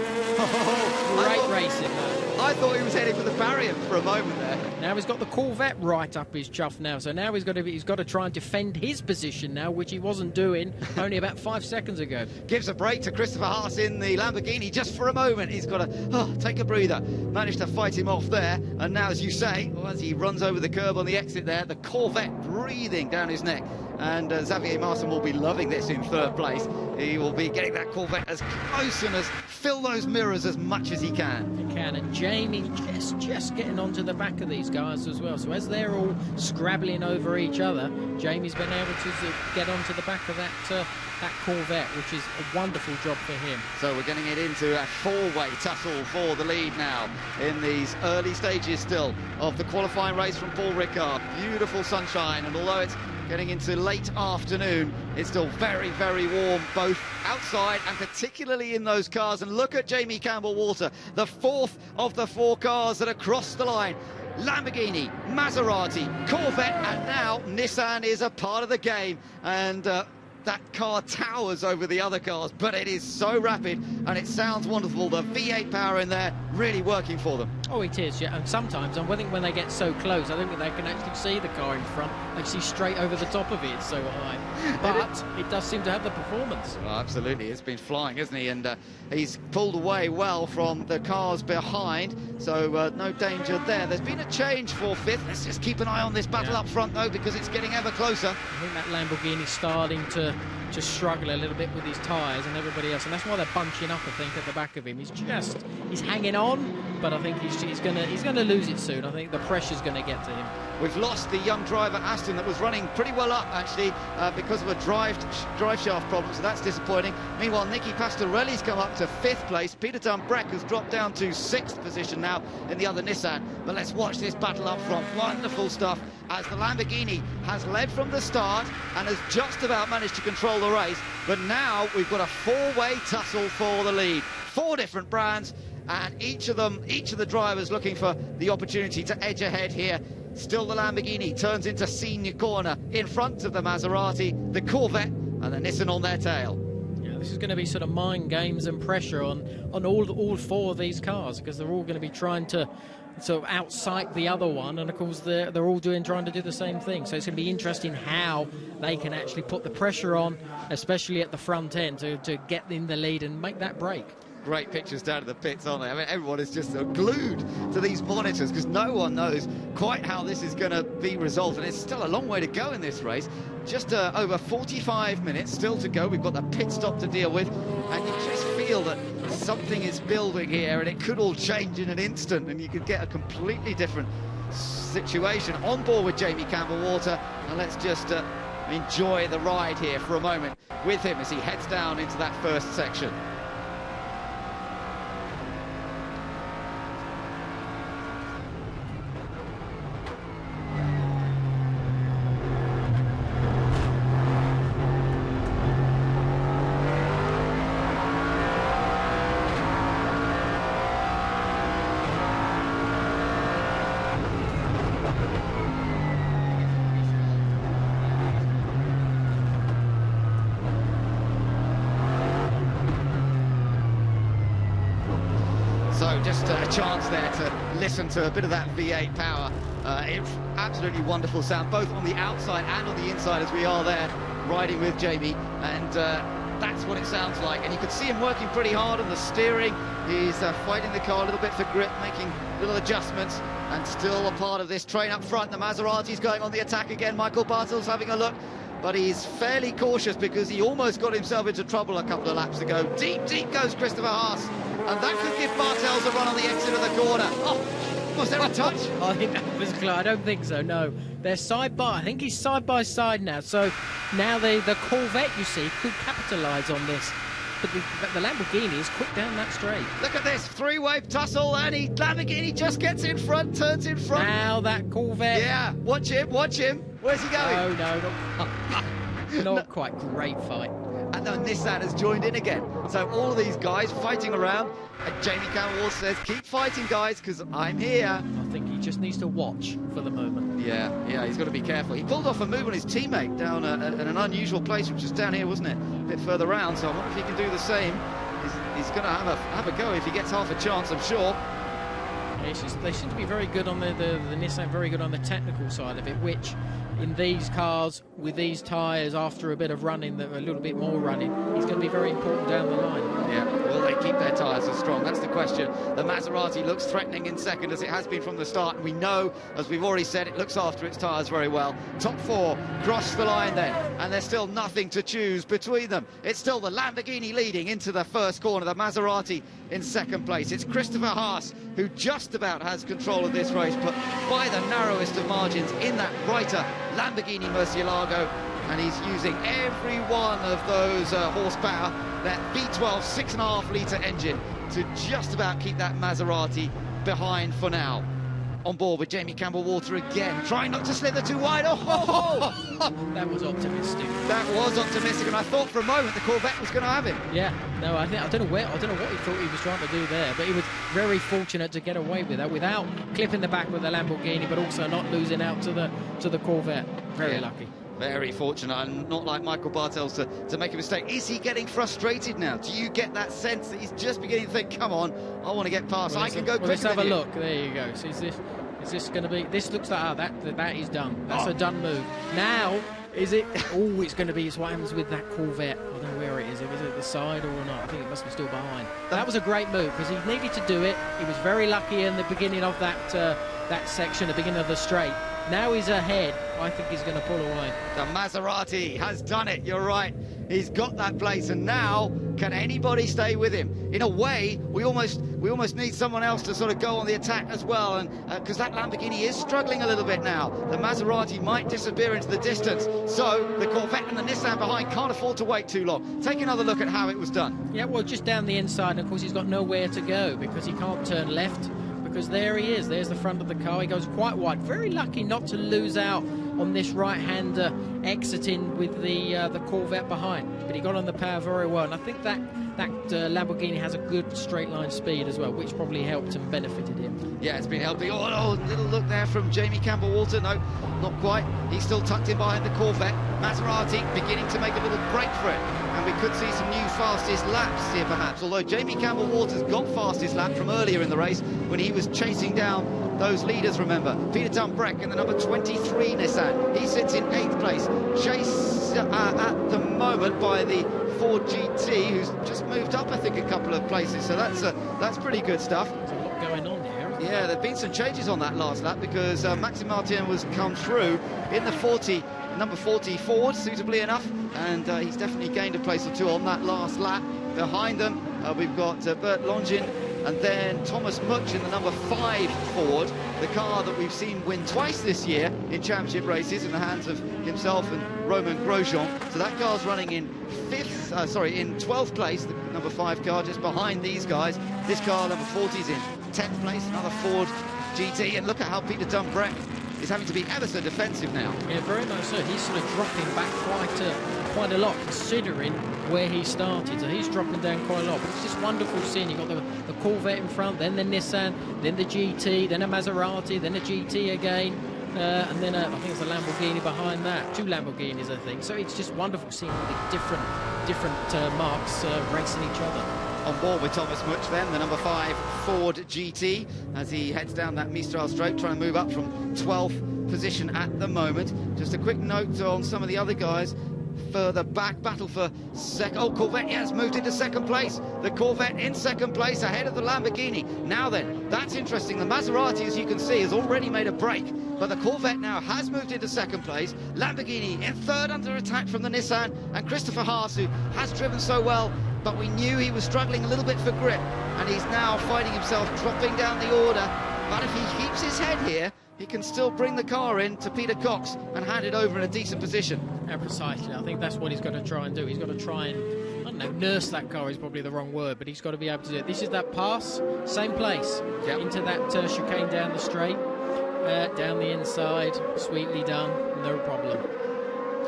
Great racing, though. I thought he was heading for the barrier for a moment there. Now he's got the Corvette right up his chuff now, so now he's got to try and defend his position now, which he wasn't doing only about 5 seconds ago. Gives a break to Christopher Haas in the Lamborghini just for a moment. He's got to take a breather. Managed to fight him off there, and now, as you say, as he runs over the curb on the exit there, the Corvette breathing down his neck. And Xavier Martin will be loving this in third place. He will be getting that Corvette as close and as fill those mirrors as much as he can. He can, and Jamie just getting onto the back of these guys as well. So as they're all scrabbling over each other, Jamie's been able to get onto the back of that Corvette, which is a wonderful job for him. So we're getting it into a four-way tussle for the lead now in these early stages still of the qualifying race from Paul Ricard. Beautiful sunshine, and although it's getting into late afternoon, it's still very, very warm, both outside and particularly in those cars. And look at Jamie Campbell-Walter, the fourth of the 4 cars that are crossed the line. Lamborghini, Maserati, Corvette, and now Nissan is a part of the game. And that car towers over the other cars, but it is so rapid and it sounds wonderful. The V8 power in there really working for them. Oh, it is, yeah. And sometimes, I think when they get so close, I think that they can actually see the car in front. They see straight over the top of it, it's so high. But it does seem to have the performance. Well, absolutely, it's been flying, isn't he? And he's pulled away well from the cars behind, so no danger there. There's been a change for 5th. Let's just keep an eye on this battle up front, though, because it's getting ever closer. I think that Lamborghini's starting to struggle a little bit with his tyres and everybody else, and that's why they're bunching up, I think, at the back of him. He's hanging on, but I think he's gonna lose it soon. I think the pressure's gonna get to him. We've lost the young driver Aston that was running pretty well up, actually, because of a drive shaft problem, so that's disappointing. Meanwhile, Nicky Pastorelli's come up to 5th place. Peter Dunbrek has dropped down to 6th position now in the other Nissan. But let's watch this battle up front. Wonderful stuff, as the Lamborghini has led from the start and has just about managed to control the race. But now we've got a 4-way tussle for the lead. 4 different brands, and each of the drivers looking for the opportunity to edge ahead here. Still the Lamborghini turns into senior corner in front of the Maserati, the Corvette and the Nissan on their tail. Yeah, this is going to be sort of mind games and pressure on all 4 of these cars, because they're all going to be trying to sort of outsight the other one, and of course they're all trying to do the same thing. So it's going to be interesting how they can actually put the pressure on, especially at the front end, to get in the lead and make that break. Great pictures down at the pits, aren't they? I mean, everyone is just glued to these monitors because no one knows quite how this is going to be resolved, and it's still a long way to go in this race. Just over 45 minutes still to go. We've got the pit stop to deal with, and you just feel that something is building here, and it could all change in an instant, and you could get a completely different situation. On board with Jamie Campbell-Walter, and let's just enjoy the ride here for a moment with him as he heads down into that first section. So just a chance there to listen to a bit of that V8 power. It's absolutely wonderful sound, both on the outside and on the inside, as we are there riding with Jamie. And that's what it sounds like. And you can see him working pretty hard on the steering. He's fighting the car a little bit for grip, making little adjustments, and still a part of this train up front. The Maserati's going on the attack again. Michael Bartels having a look, but he's fairly cautious because he almost got himself into trouble a couple of laps ago. Deep goes Christopher Haas And that could give Bartels a run on the exit of the corner. Oh, was there a touch? I think that was close. I don't think so, no. They're side by, I think he's side by side now. So now the Corvette, you see, could capitalise on this. But the Lamborghini is quick down that straight. Look at this three-way tussle, and Lamborghini just gets in front, turns in front. Now that Corvette. Yeah, watch him, watch him. Where's he going? No, not quite. Great fight. And the Nissan has joined in again. So all of these guys fighting around. And Jamie Campbell says, keep fighting, guys, because I'm here. I think he just needs to watch for the moment. Yeah, he's got to be careful. He pulled off a move on his teammate down at an unusual place, which was down here, wasn't it? A bit further round, so I wonder if he can do the same. He's going to have a go if he gets half a chance, I'm sure. They seem to be very good on the Nissan, very good on the technical side of it, which in these cars, with these tyres, after a bit of running, a little bit more running, is going to be very important down the line. Yeah, will they keep their tyres as strong? That's the question. The Maserati looks threatening in second, as it has been from the start, and we know, as we've already said, it looks after its tyres very well. Top four cross the line then, and there's still nothing to choose between them. It's still the Lamborghini leading into the first corner, the Maserati in second place. It's Christopher Haas who just about has control of this race, but by the narrowest of margins in that brighter Lamborghini Murcielago, and he's using every one of those horsepower, that V12 6.5 litre engine, to just about keep that Maserati behind for now. On board with Jamie Campbell-Walter again, trying not to slither too wide. That was optimistic. That was optimistic, and I thought for a moment the Corvette was going to have him. Yeah, no, I don't know what he thought he was trying to do there, but he was very fortunate to get away with that without clipping the back with the Lamborghini, but also not losing out to the Corvette. Very lucky. Very fortunate, and not like Michael Bartels to make a mistake. Is he getting frustrated now? Do you get that sense that he's just beginning to think, come on, I want to get past, I can go quicker let's have than a you. look. There you go. So is this going to be, this looks like, that is done. That's a done move. Now, is it, it's going to be, it's what happens with that Corvette. I don't know where it is. Was it the side or not? I think it must be still behind. That was a great move, because he needed to do it. He was very lucky in the beginning of that section, the beginning of the straight. Now he's ahead. I think he's going to pull away. The Maserati has done it, you're right. He's got that place, and now can anybody stay with him? In a way, we almost need someone else to sort of go on the attack as well, and because that Lamborghini is struggling a little bit now. The Maserati might disappear into the distance, so the Corvette and the Nissan behind can't afford to wait too long. Take another look at how it was done. Yeah, well, just down the inside, and of course he's got nowhere to go because he can't turn left. Because there he is, there's the front of the car, he goes quite wide. Very lucky not to lose out on this right-hander exiting with the Corvette behind. But he got on the power very well, and I think that Lamborghini has a good straight-line speed as well, which probably helped and benefited him. Yeah, it's been helping. Oh, little look there from Jamie Campbell-Walter. No, not quite. He's still tucked in behind the Corvette. Maserati beginning to make a little break for it. And we could see some new fastest laps here, perhaps. Although Jamie Campbell-Walter's got fastest lap from earlier in the race when he was chasing down those leaders, remember. Peter Dunbreck in the number 23 Nissan. He sits in 8th place. Chase at the moment by the Ford GT, who's just moved up, I think, a couple of places. So that's pretty good stuff. There's a lot going on here. Yeah, there have been some changes on that last lap because Maxime Martin was come through in the number 40 Ford, suitably enough, and he's definitely gained a place or two on that last lap. Behind them, we've got Bert Longin and then Thomas Much in the number 5 Ford, the car that we've seen win twice this year in championship races in the hands of himself and Romain Grosjean. So that car's running in 12th place, the number 5 car just behind these guys. This car, number 40, is in 10th place, another Ford GT, and look at how Peter Dunbreck is having to be ever so defensive now. Yeah, very much so. He's sort of dropping back quite a lot, considering where he started. So he's dropping down quite a lot. But it's just wonderful seeing. You've got the Corvette in front, then the Nissan, then the GT, then a Maserati, then a GT again. And then I think it's a Lamborghini behind that. 2 Lamborghinis, I think. So it's just wonderful seeing all the different marks racing each other. On board with Thomas Much then, the number 5 Ford GT, as he heads down that Mistral straight, trying to move up from 12th position at the moment. Just a quick note on some of the other guys further back. Battle for second. Oh, Corvette has moved into second place. The Corvette in second place ahead of the Lamborghini. Now then, that's interesting. The Maserati, as you can see, has already made a break, but the Corvette now has moved into second place. Lamborghini in third under attack from the Nissan, and Christopher Haas, who has driven so well but we knew he was struggling a little bit for grip, and he's now finding himself dropping down the order. But if he keeps his head here, he can still bring the car in to Peter Cox and hand it over in a decent position. And precisely, I think that's what he's got to try and do. He's got to try and, I don't know, nurse that car is probably the wrong word, but he's got to be able to do it. This is that pass, same place, into that chicane down the straight, down the inside, sweetly done, no problem.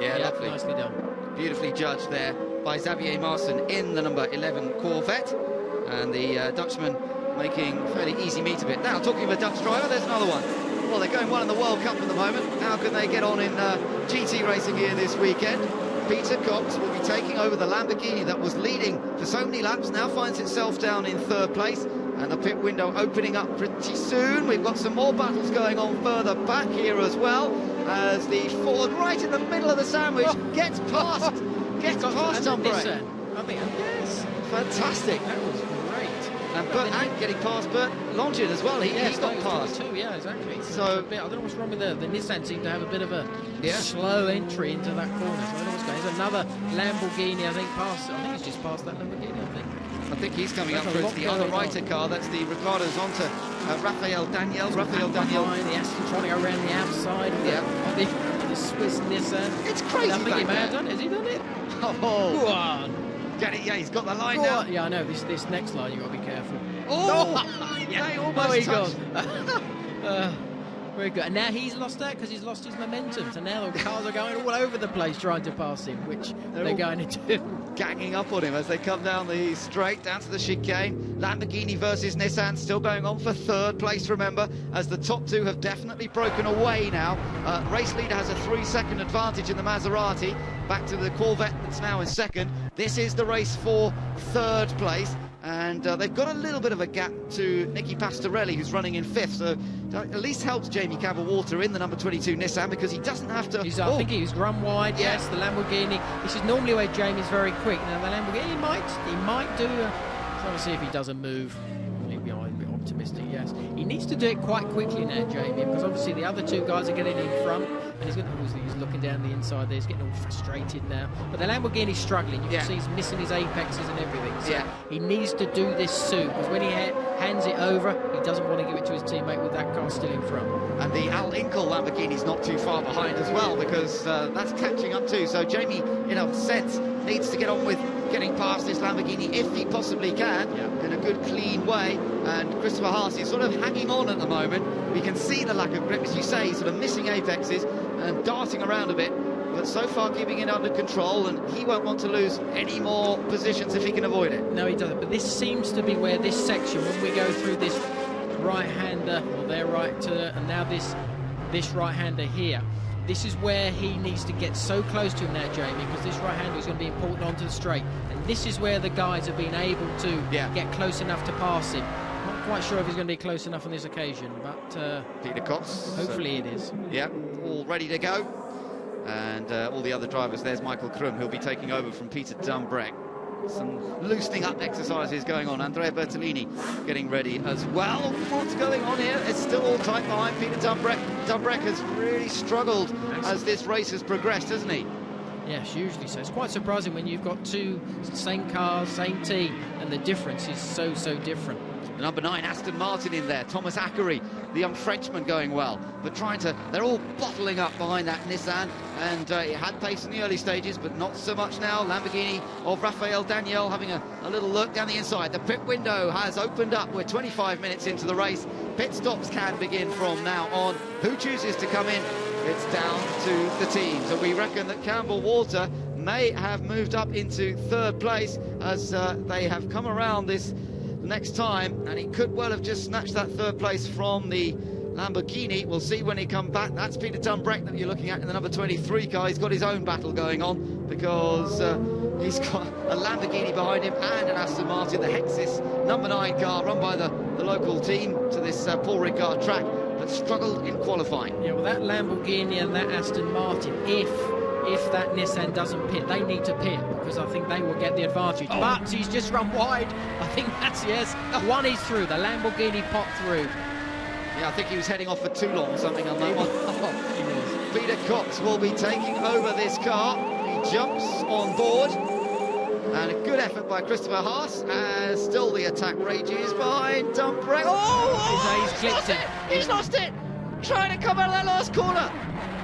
Yeah, lovely. Nicely done. Beautifully judged there by Xavier Marson in the number 11 Corvette, and the Dutchman making fairly easy meat of it. Now, talking of a Dutch driver, there's another one. Well, they're going well in the World Cup at the moment. How can they get on in GT racing here this weekend? Peter Cox will be taking over the Lamborghini that was leading for so many laps, now finds itself down in third place, and the pit window opening up pretty soon. We've got some more battles going on further back here as well, as the Ford right in the middle of the sandwich gets past Umbre. I mean, yes. Fantastic. That was great. And Bert Ant getting past Bert Longin as well. He got past. Too, yeah, exactly. So I don't know what's wrong with the Nissan seemed to have a bit of a slow entry into that corner. So I don't know what's going on. There's another Lamborghini, I think, past. I think he's just past that Lamborghini, I think he's coming up towards the other Reiter car. That's the Ricard Zonta, Rafael Daniel. The Aston trying to go around the outside of the Swiss Nissan. It's crazy. I think he may have done it. Has he done it? Oh, go on. Get it, yeah, he's got the line now. Yeah, I know, this next line you've got to be careful. Oh! Yeah, they almost touched. Very good. And now he's lost that because he's lost his momentum. So now the cars are going all over the place trying to pass him, which they're going to do. Ganging up on him as they come down the straight, down to the chicane. Lamborghini versus Nissan still going on for third place, remember, as the top two have definitely broken away now. Race leader has a 3-second advantage in the Maserati, back to the Corvette that's now in second. This is the race for third place, and they've got a little bit of a gap to Nicky Pastorelli, who's running in fifth, so at least helps Jamie Caber-Walter in the number 22 Nissan, because he doesn't have to... I think he's run wide, yes, the Lamborghini. This is normally where Jamie's very quick. Now the Lamborghini, he might do... Trying to see if he doesn't move. Maybe I'm a bit optimistic, yes. He needs to do it quite quickly now, Jamie, because obviously the other two guys are getting in front, and he's looking down the inside there, he's getting all frustrated now. But the Lamborghini's struggling, you can see he's missing his apexes and everything. So he needs to do this soon, because when he hands it over, he doesn't want to give it to his teammate with that car still in front. And the Al Inkel Lamborghini's not too far behind as well, because that's catching up too. So Jamie, in a sense, needs to get on with getting past this Lamborghini if he possibly can, in a good, clean way. And Christopher Haas is sort of hanging on at the moment. We can see the lack of grip, as you say, he's sort of missing apexes and darting around a bit, but so far keeping it under control, and he won't want to lose any more positions if he can avoid it. No, he doesn't, but this seems to be where this section, when we go through this right-hander, or their right to, and now this right-hander here, this is where he needs to get so close to him now, Jamie, because this right-hander is going to be important onto the straight, and this is where the guys have been able to get close enough to pass him. Not quite sure if he's going to be close enough on this occasion, but Peter Cox, hopefully it is. Yeah, all ready to go, and all the other drivers. There's Michael Krum, who'll be taking over from Peter Dumbreck. Some loosening up exercises going on. Andrea Bertolini getting ready as well. What's going on here? It's still all tight behind Peter Dumbreck. Dumbreck has really struggled as this race has progressed, hasn't he? Yes, usually so. It's quite surprising when you've got two same cars, same team, and the difference is so different. The number 9 Aston Martin in there, Thomas Ackery, the young Frenchman, going well, but they're all bottling up behind that Nissan, and it had pace in the early stages, but not so much now. Lamborghini of Rafael Daniel having a little look down the inside. The pit window has opened up. We're 25 minutes into the race. Pit stops can begin from now on. Who chooses to come in? It's down to the teams, and we reckon that Campbell-Walter may have moved up into third place as they have come around this next time, and he could well have just snatched that third place from the Lamborghini. We'll see when he comes back. That's Peter Dumbreck that you're looking at in the number 23 car. He's got his own battle going on, because he's got a Lamborghini behind him and an Aston Martin, the Hexis number 9 car, run by the local team to this Paul Ricard track, but struggled in qualifying. Yeah, well, that Lamborghini and that Aston Martin, if that Nissan doesn't pit, they need to pit, because I think they will get the advantage. But he's just run wide. I think that's, one is through. The Lamborghini popped through. Yeah, I think he was heading off for too long, something on that one. Peter Cox will be taking over this car. He jumps on board, And a good effort by Christopher Haas, as still the attack rages behind Dumbrek. Oh, He's clipped it. He's lost it! Trying to come out of that last corner.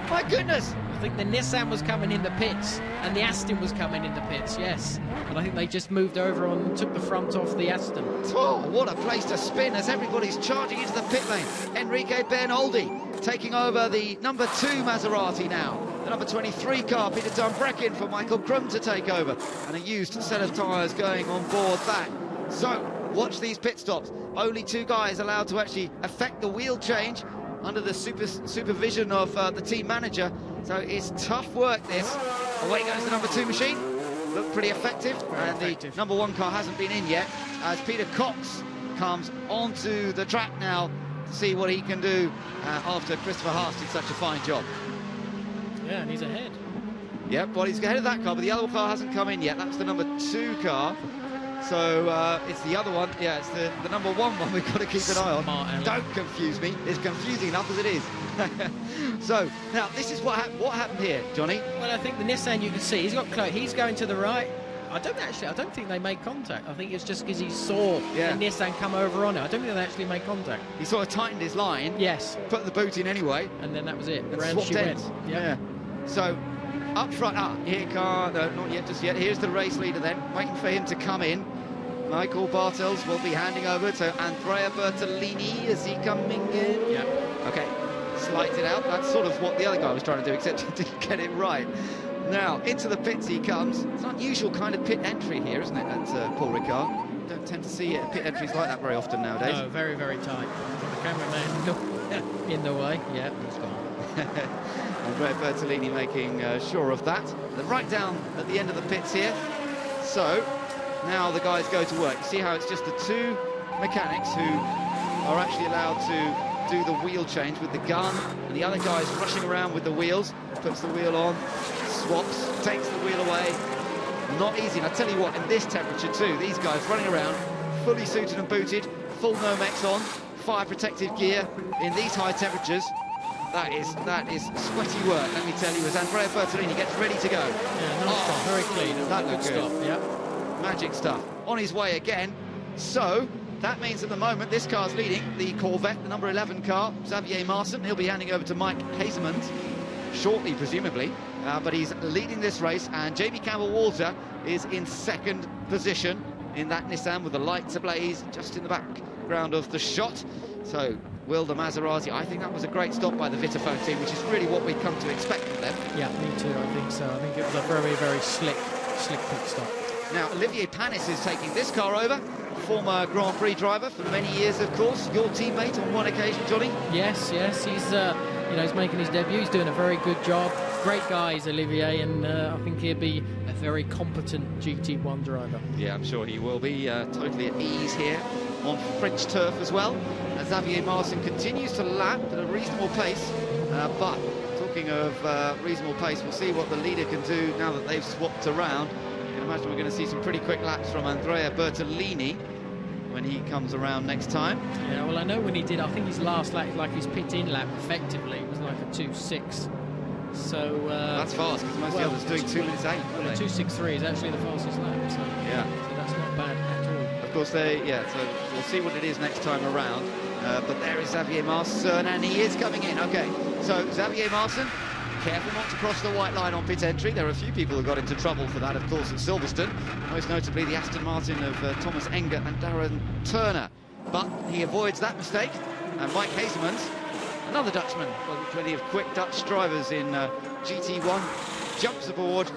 My goodness. I think the Nissan was coming in the pits and the Aston was coming in the pits, yes. And I think they just moved over and took the front off the Aston. Oh, what a place to spin as everybody's charging into the pit lane. Enrique Bernoldi taking over the number 2 Maserati now. The number 23 car, Peter Dumbrekin, for Michael Krum to take over. And a used set of tyres going on board that. So, watch these pit stops. Only 2 guys allowed to actually affect the wheel change under the supervision of the team manager. So it's tough work, this. Away goes the number 2 machine. Looked pretty effective. The number 1 car hasn't been in yet, as Peter Cox comes onto the track now to see what he can do after Christopher Haas did such a fine job. Yeah, and he's ahead. Yep, well, he's ahead of that car, but the other car hasn't come in yet. That's the number 2 car. So it's the other one. Yeah, it's the number 1 we've got to keep an eye on. Don't confuse me. It's confusing enough as it is. So now this is what happened here, Johnny. Well, I think the Nissan, you can see he's got close. He's going to the right. I don't think they made contact. I think it's just because he saw the Nissan come over on it. I don't think they actually made contact. He sort of tightened his line. Yes. Put the boot in anyway. And then that was it. And Round she went. Yeah. So up front. Here car. No, not yet. Just yet. Here's the race leader then, waiting for him to come in. Michael Bartels will be handing over to Andrea Bertolini. Is he coming in? Yeah. Okay. Slides it out. That's sort of what the other guy was trying to do, except he didn't get it right. Now, into the pits he comes. It's an unusual kind of pit entry here, isn't it, at Paul Ricard? Don't tend to see pit entries like that very often nowadays. No, very, very tight. The cameraman in the way. Yeah, he's gone. Andrea Bertolini making sure of that. They're right down at the end of the pits here. So, now the guys go to work. You see how it's just the 2 mechanics who are actually allowed to do the wheel change with the gun, and the other guy's rushing around with the wheels, puts the wheel on, swaps, takes the wheel away. Not easy, and I tell you what, in this temperature too, these guys running around, fully suited and booted, full Nomex on, fire protective gear, in these high temperatures, that is sweaty work, let me tell you, as Andrea Bertolini gets ready to go. Yeah, nice stop, very clean. That good stuff, yeah. Magic stuff. On his way again, so that means at the moment this car's leading, the Corvette, the number 11 car, Xavier Marson. He'll be handing over to Mike Hazemans shortly, presumably, but he's leading this race, and Jamie Campbell-Walter is in 2nd position in that Nissan with the lights ablaze just in the background of the shot. So will the Maserati, I think that was a great stop by the Vitaphone team, which is really what we've come to expect from them. Yeah, me too, I think so. I think it was a very, very slick pit stop. Now, Olivier Panis is taking this car over, former Grand Prix driver for many years, of course. Your teammate on one occasion, Johnny? Yes, he's making his debut. He's doing a very good job. Great guy is Olivier, and I think he'll be a very competent GT1 driver. Yeah, I'm sure he will be totally at ease here on French turf as well. As Xavier Marson continues to lap at a reasonable pace, but talking of reasonable pace, we'll see what the leader can do now that they've swapped around. I can imagine we're going to see some pretty quick laps from Andrea Bertolini when he comes around next time. Yeah, well, I know when he did, I think his last lap, like his pit-in lap, effectively, was like a 2.6. So that's fast, because most of the others doing 2 minutes 8. Well, 2.63 is actually the fastest lap. So, yeah, so that's not bad at all. Of course, so we'll see what it is next time around. But there is Xavier Marson, and he is coming in. Okay, so Xavier Marson, careful not to cross the white line on pit entry. There are a few people who got into trouble for that, of course, at Silverstone. Most notably the Aston Martin of Thomas Enger and Darren Turner. But he avoids that mistake. And Mike Hazemans, another Dutchman, well, plenty of quick Dutch drivers in GT1, jumps aboard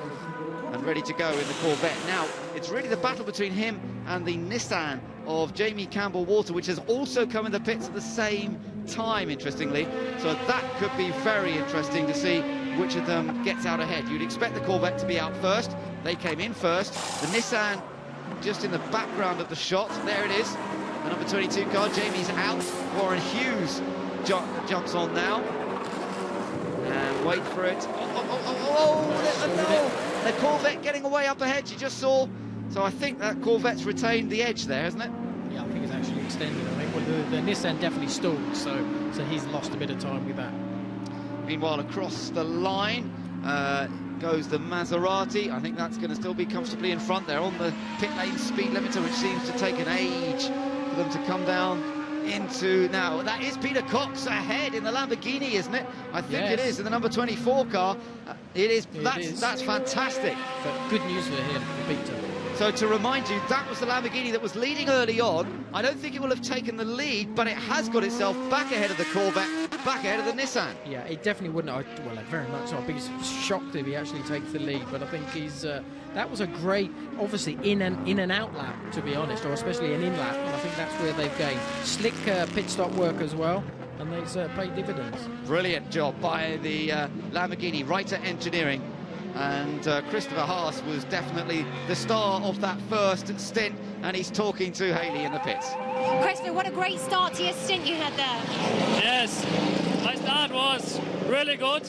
and ready to go in the Corvette. Now, it's really the battle between him and the Nissan of Jamie Campbell-Walter, which has also come in the pits at the same time, interestingly. So that could be very interesting to see which of them gets out ahead. You'd expect the Corvette to be out first. They came in first. The Nissan just in the background of the shot. There it is. The number 22 car. Jamie's out. Warren Hughes jumps on now. And wait for it. No! The Corvette getting away up ahead, you just saw. So I think that Corvette's retained the edge there, hasn't it? Yeah, I think it's actually extended. I think the Nissan definitely stalled, so he's lost a bit of time with that. Meanwhile, across the line, goes the Maserati. I think that's going to still be comfortably in front. They're on the pit lane speed limiter, which seems to take an age for them to come down into. Now, that is Peter Cox ahead in the Lamborghini, isn't it? I think it is, in the number 24 car. It is. That's fantastic. But good news for him, for Peter. So to remind you, that was the Lamborghini that was leading early on. I don't think it will have taken the lead, but it has got itself back ahead of the Corvette, back ahead of the Nissan. Yeah, it definitely wouldn't. Well, very much so. I'd be shocked if he actually takes the lead, but I think he's. That was a great, obviously in and out lap, to be honest, or especially an in lap. And I think that's where they've gained slick pit stop work as well, and they've paid dividends. Brilliant job by the Lamborghini, Reiter Engineering. And Christopher Haas was definitely the star of that first stint, and he's talking to Haley in the pits. Christopher, what a great start to your stint you had there. Yes, my start was really good.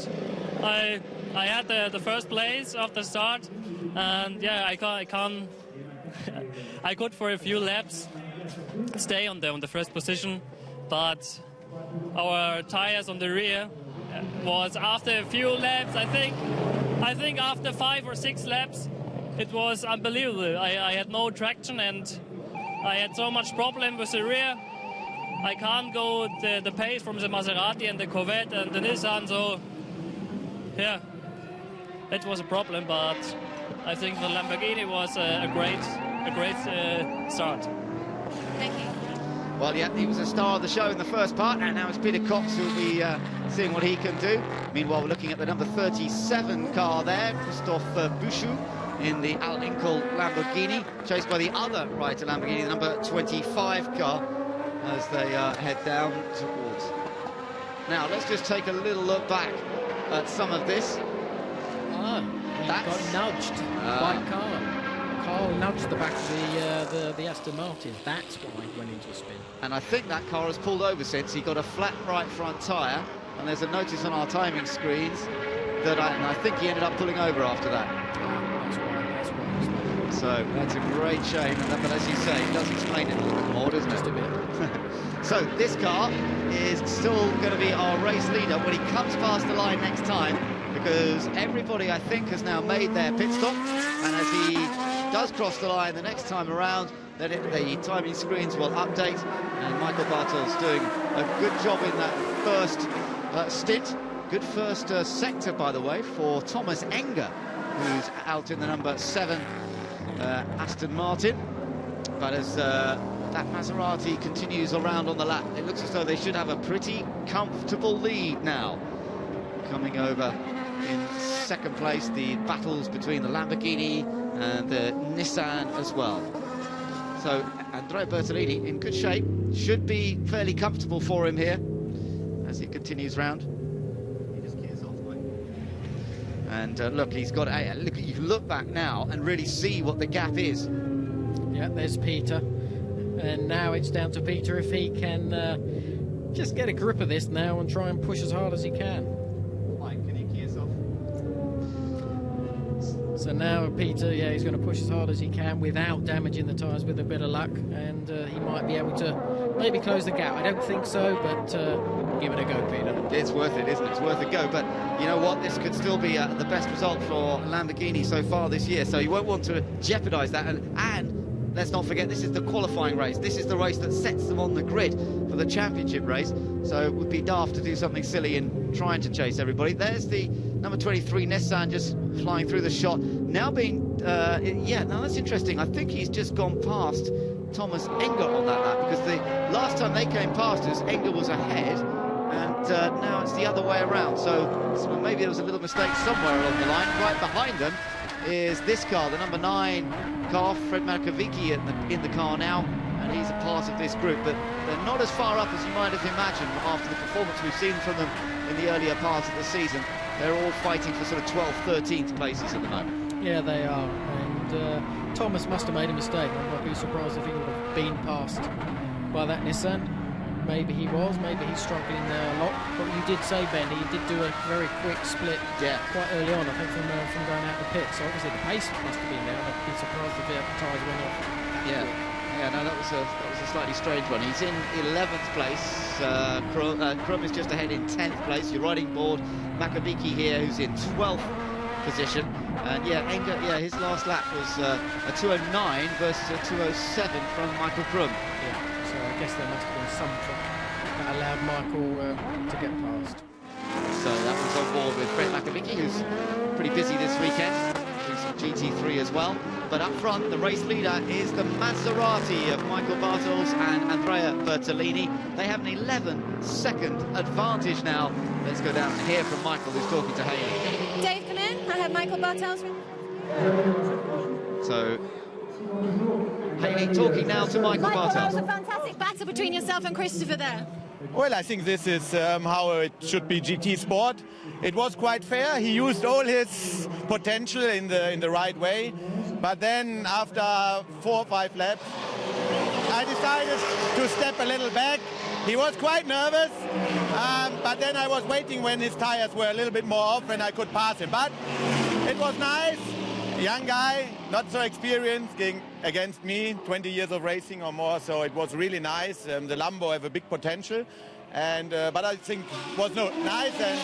I had the first place of the start, and yeah, I could for a few laps stay on the first position, but our tires on the rear was after a few laps, I think after 5 or 6 laps, it was unbelievable. I had no traction and I had so much problem with the rear. I can't go the pace from the Maserati and the Corvette and the Nissan, so yeah, it was a problem, but I think the Lamborghini was a great start. Thank you. Well, yeah, he was a star of the show in the first part, and now it's Peter Cox who'll be seeing what he can do. Meanwhile, we're looking at the number 37 car there, Christophe Bouchou, in the Al Inkel Lamborghini, chased by the other Reiter Lamborghini, the number 25 car, as they head down towards. Now, let's just take a little look back at some of this. He got nudged by Carl. Carl nudged the back of the Aston Martin. That's why he went into a spin. And I think that car has pulled over since. He got a flat right front tyre, and there's a notice on our timing screens that I think he ended up pulling over after that. That's why. So that's a great shame, but as you say, it does explain it a little bit more, doesn't it? Just a bit. So this car is still going to be our race leader when he comes past the line next time, because everybody, I think, has now made their pit stop, and as he does cross the line the next time around, then the timing screens will update, and Michael Bartel's doing a good job in that first stint. Good first sector, by the way, for Thomas Enger, who's out in the number 7 Aston Martin. But as that Maserati continues around on the lap, it looks as though they should have a pretty comfortable lead now. Coming over in second place, the battles between the Lamborghini and the Nissan as well. So Andrea Bertolini in good shape, should be fairly comfortable for him here as he continues round. He just gears off, mate. And look, he's got look. You can look back now and really see what the gap is. Yeah, there's Peter, and now it's down to Peter if he can just get a grip of this now and try and push as hard as he can. So now Peter, yeah, he's going to push as hard as he can without damaging the tyres with a bit of luck, and he might be able to maybe close the gap. I don't think so, but give it a go, Peter. It's worth it, isn't it? It's worth a go, but you know what? This could still be the best result for Lamborghini so far this year, so you won't want to jeopardise that. And let's not forget, this is the qualifying race. This is the race that sets them on the grid for the championship race, so it would be daft to do something silly in trying to chase everybody. There's the number 23 Nissan just flying through the shot. Now being, yeah, now that's interesting. I think he's just gone past Thomas Enger on that lap, because the last time they came past us, Enger was ahead, and now it's the other way around. So maybe there was a little mistake somewhere along the line. Right behind them is this car, the number 9 car, Fred Markovici in the car now, and he's a part of this group, but they're not as far up as you might have imagined after the performance we've seen from them in the earlier part of the season. They're all fighting for sort of 12th, 13th places at the moment. Yeah, they are, and Thomas must have made a mistake. I might be surprised if he would have been passed by that Nissan. Maybe he was, maybe he's struggling there a lot. But you did say, Ben, he did do a very quick split quite early on, I think, from going out the pit. So obviously the pace must have been there. I'd be surprised if the tyres went off. Yeah, no, that was a slightly strange one. He's in 11th place. Krum is just ahead in 10th place. Your riding board, Makovici here, who's in 12th position. And yeah, Enger, yeah, his last lap was a 2:09 versus a 2:07 from Michael Krum. Yeah, so I guess there must have been something that allowed Michael to get past. So that was on board with Brett Makovicky, who's pretty busy this weekend, doing some GT3 as well. But up front, the race leader is the Maserati of Michael Bartels and Andrea Bertolini. They have an 11-second advantage now. Let's go down and hear from Michael, who's talking to Haley. Dave, come in. I have Michael Bartels. So, Haley talking now to Michael Bartels. That was a fantastic battle between yourself and Christopher there. Well, I think this is how it should be GT sport. It was quite fair. He used all his potential in the right way. But then after 4 or 5 laps, I decided to step a little back. He was quite nervous, but then I was waiting when his tires were a little bit more off and I could pass him. But it was nice. Young guy, not so experienced, going against me, 20 years of racing or more, so it was really nice. The Lambo have a big potential, and but I think it was nice and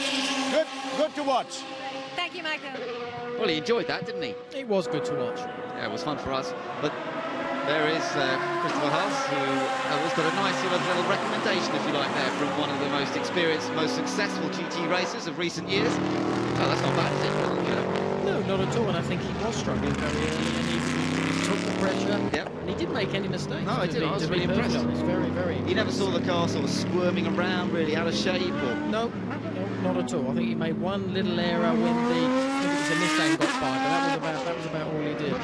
good to watch. Thank you, Michael. Well, he enjoyed that, didn't he? It was good to watch. Yeah, it was fun for us. But there is Christopher Haas, who has got a nice sort of little recommendation, if you like, there from one of the most experienced, most successful GT racers of recent years. Oh, that's not bad, is it? You know. No, not at all, and I think he was struggling very early, and he took the pressure, yep. And he didn't make any mistakes. No, I didn't. I was really impressed. It's very, very You never saw the car sort of squirming around, really out of shape? Or... No, not at all. I think he made one little error when I think it was a Nissan got by, but that was about all he did.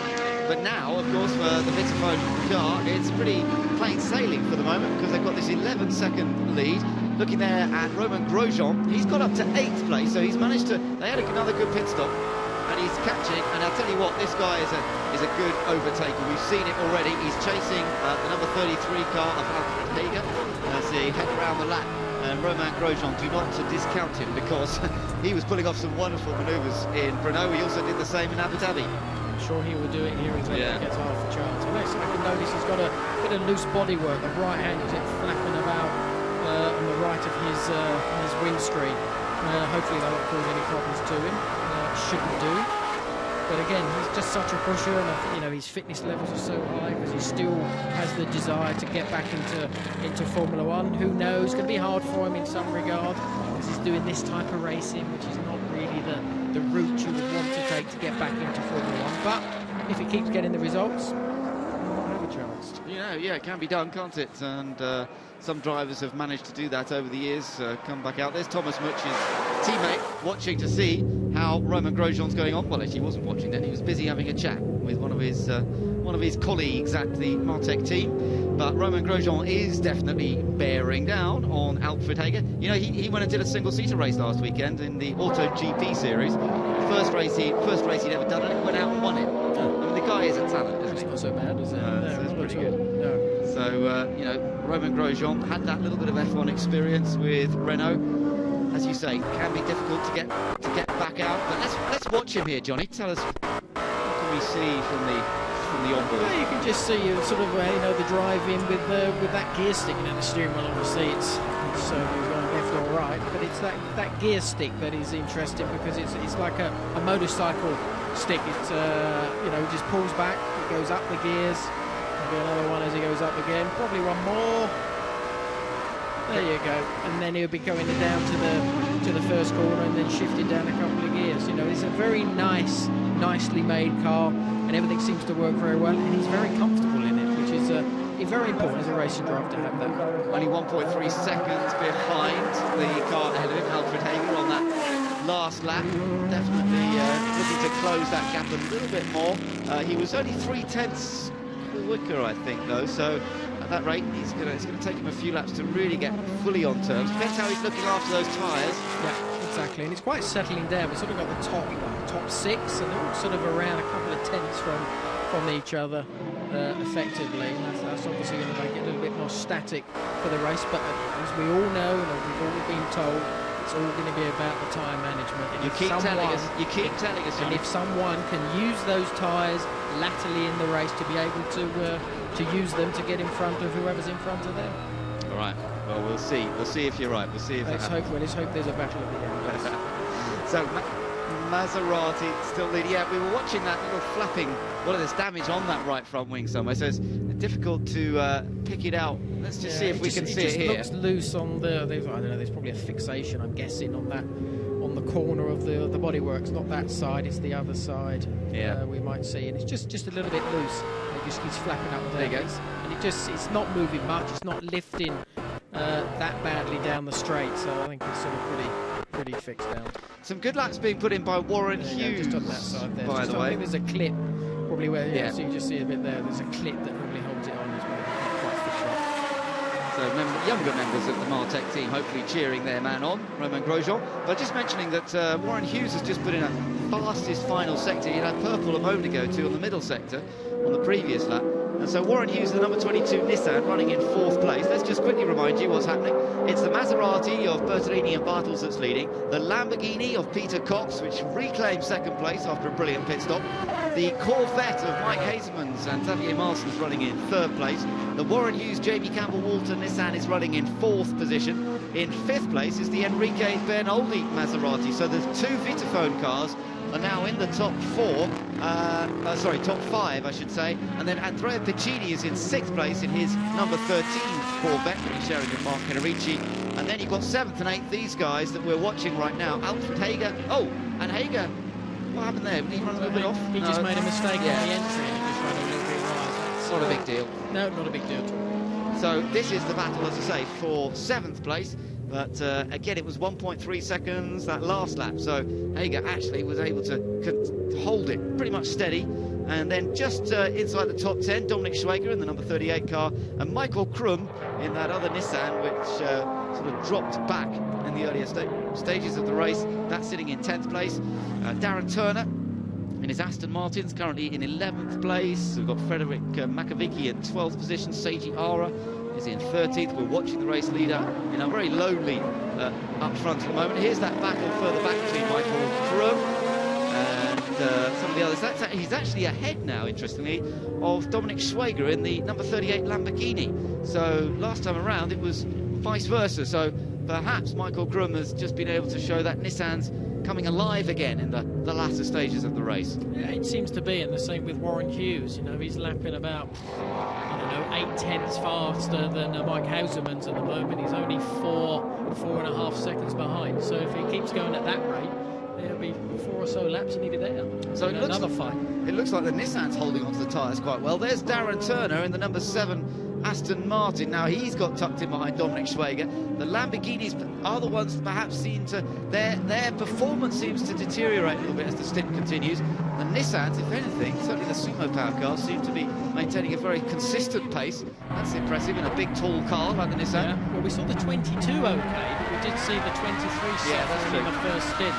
But now, of course, for the Vitaphone car, it's pretty plain sailing for the moment, because they've got this 11-second lead. Looking there at Romain Grosjean, he's got up to 8th place, so he's managed to... They had another good pit stop. And he's catching, and I'll tell you what, this guy is a good overtaker. We've seen it already. He's chasing the number 33 car of Alfred Hager as they head around the lap. And Romain Grosjean, do not to discount him, because he was pulling off some wonderful manoeuvres in Brno. He also did the same in Abu Dhabi. I'm sure he will do it here as well. He gets half a chance. And I can notice he's got a bit of loose bodywork. The right hand is flapping about on the right of his windscreen. Hopefully that won't cause any problems to him. Shouldn't do, but again, he's just such a pusher, and you know, his fitness levels are so high because he still has the desire to get back into Formula One. Who knows? It's going to be hard for him in some regard because he's doing this type of racing, which is not really the route you would want to take to get back into Formula One. But if he keeps getting the results, he might have a chance. You know, yeah, it can be done, can't it? And some drivers have managed to do that over the years, come back out. There's Thomas Mutch's teammate watching to see how Romain Grosjean's going on. Well, actually, he wasn't watching then. He was busy having a chat with one of his colleagues at the Martech team. But Romain Grosjean is definitely bearing down on Alfred Hager. You know, he went and did a single-seater race last weekend in the Auto GP series. First race he'd ever done, and he went out and won it. I mean, the guy is a talent, isn't he? It's not so bad, is it? So it's pretty good. No. So, you know, Romain Grosjean had that little bit of F1 experience with Renault. As you say, can be difficult to get back out. But let's watch him here, Johnny. Tell us, what can we see from the onboard? Well, you can just see sort of the drive in with that gear stick. You know, the steering wheel obviously it's going left or right, but it's that gear stick that is interesting because it's like a motorcycle stick. It's he just pulls back, it goes up the gears. Maybe another one as he goes up again. Probably one more. There you go, and then he'll be going down to the first corner and then shifting down a couple of gears. You know, it's a very nicely made car, and everything seems to work very well, and he's very comfortable in it, which is very important as a racing driver to have that. Only 1.3 seconds behind the car ahead of him, Alfred Hager, on that last lap. Definitely looking to close that gap a little bit more. He was only 0.3 quicker, I think, though, so at that rate it's going to take him a few laps to really get fully on terms. Depends how he's looking after those tyres. Yeah, exactly, and it's quite settling down. We've sort of got the top 6, and they're all sort of around a couple of tenths from each other effectively, and that's obviously going to make it a little bit more static for the race, but as we all know, and we've all been told, it's all going to be about the tyre management. And you keep telling us. And if someone can use those tyres latterly in the race to be able to use them to get in front of whoever's in front of them. All right. Well, we'll see. We'll see if you're right. We'll see if let's hope there's a battle at the end. So Maserati still leading. Yeah, we were watching that little flapping. Well, there's damage on that right front wing somewhere, so it's difficult to pick it out. Let's just see if we can see it here. It just looks loose on the. I don't know. There's probably a fixation, I'm guessing, on that, on the corner of the bodywork. Not that side, it's the other side. Yeah, we might see, and it's just a little bit loose. It just keeps flapping up there. There you go. And it's not moving much. It's not lifting that badly down the straight. So I think it's sort of pretty fixed down. Some good laps being put in by Warren Hughes. Just on that side there. By the way, I think there's a clip, probably where. Yeah. So you just see a bit there. There's a clip that probably holds it on as well. Quite fixed up. So younger members of the Martech team hopefully cheering their man on, Romain Grosjean. But just mentioning that Warren Hughes has just put in a fastest final sector. He had purple a moment ago too on the middle sector on the previous lap. And so Warren Hughes, the number 22 Nissan, running in 4th place. Let's just quickly remind you what's happening. It's the Maserati of Bertolini and Bartels that's leading. The Lamborghini of Peter Cox, which reclaimed 2nd place after a brilliant pit stop. The Corvette of Mike Hazelman's and Xavier Marston's running in 3rd place. The Warren Hughes, Jamie Campbell-Walter Nissan is running in 4th position. In 5th place is the Enrique Bernoldi Maserati. So there's 2 Vitaphone cars are now in the top 4, top 5 I should say, and then Andrea Piccini is in 6th place in his number 13 Corvette, he's sharing with Mark Henrici, and then you've got 7th and 8th, these guys that we're watching right now, Alfred Hager, and Hager, what happened there? Did he run a little bit off? He just made a mistake on the entry and he just ran a little bit wide. Not a big deal. No, not a big deal at all. So this is the battle, as I say, for 7th place. But again, it was 1.3 seconds that last lap, so Hager actually was able to hold it pretty much steady. And then just inside the top 10, Dominic Schwager in the number 38 car, and Michael Krum in that other Nissan, which sort of dropped back in the earlier stages of the race. That's sitting in 10th place. Darren Turner in his Aston Martin's currently in 11th place. We've got Frederick Makovici in 12th position, Seiji Ara is in 13th. We're watching the race leader in a very lonely up front at the moment. Here's that battle further back between Michael Krum and some of the others. He's actually ahead now, interestingly, of Dominic Schwager in the number 38 Lamborghini. So last time around it was vice versa. So perhaps Michael Krum has just been able to show that Nissan's coming alive again in the latter stages of the race. Yeah, it seems to be, and the same with Warren Hughes. You know, he's lapping about 8/10 faster than Mike Hauserman's at the moment. He's only 4.5 seconds behind. So if he keeps going at that rate, there'll be 4 or so laps and he'll be there. So it looks another fight. It looks like the Nissan's holding onto the tyres quite well. There's Darren Turner in the number 7 Aston Martin. Now he's got tucked in behind Dominic Schwager. The Lamborghinis are the ones that perhaps seem to, their performance seems to deteriorate a little bit as the stint continues. The Nissans, if anything, certainly the Sumo power cars, seem to be maintaining a very consistent pace. That's impressive in a big tall car like the Nissan. Yeah. Well, we saw the 22 okay, but we did see the 23 suffer in the first stint.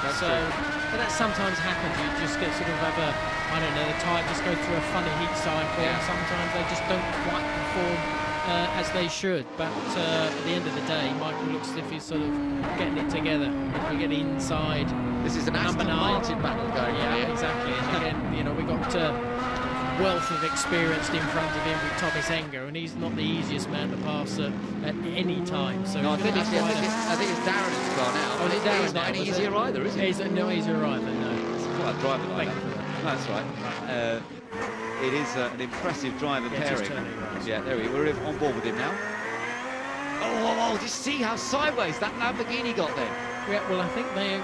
But that sometimes happens. You just get sort of have the tyre just go through a funny heat cycle, and sometimes they just don't quite perform as they should. But at the end of the day, Michael looks as if he's sort of getting it together. If we get inside, this is an Aston Martin battle going on. Yeah, exactly. And again, we got wealth of experience in front of him with Thomas Enger, and he's not the easiest man to pass at any time. So no, I think it's Darren's car now. Oh, he's not any easier either, is he? He's no easier either, no. It's quite a driver like that. That's right. It is an impressive driver pairing. Yeah, there we go. We're on board with him now. Oh, just see how sideways that Lamborghini got then. Yeah, well, I think they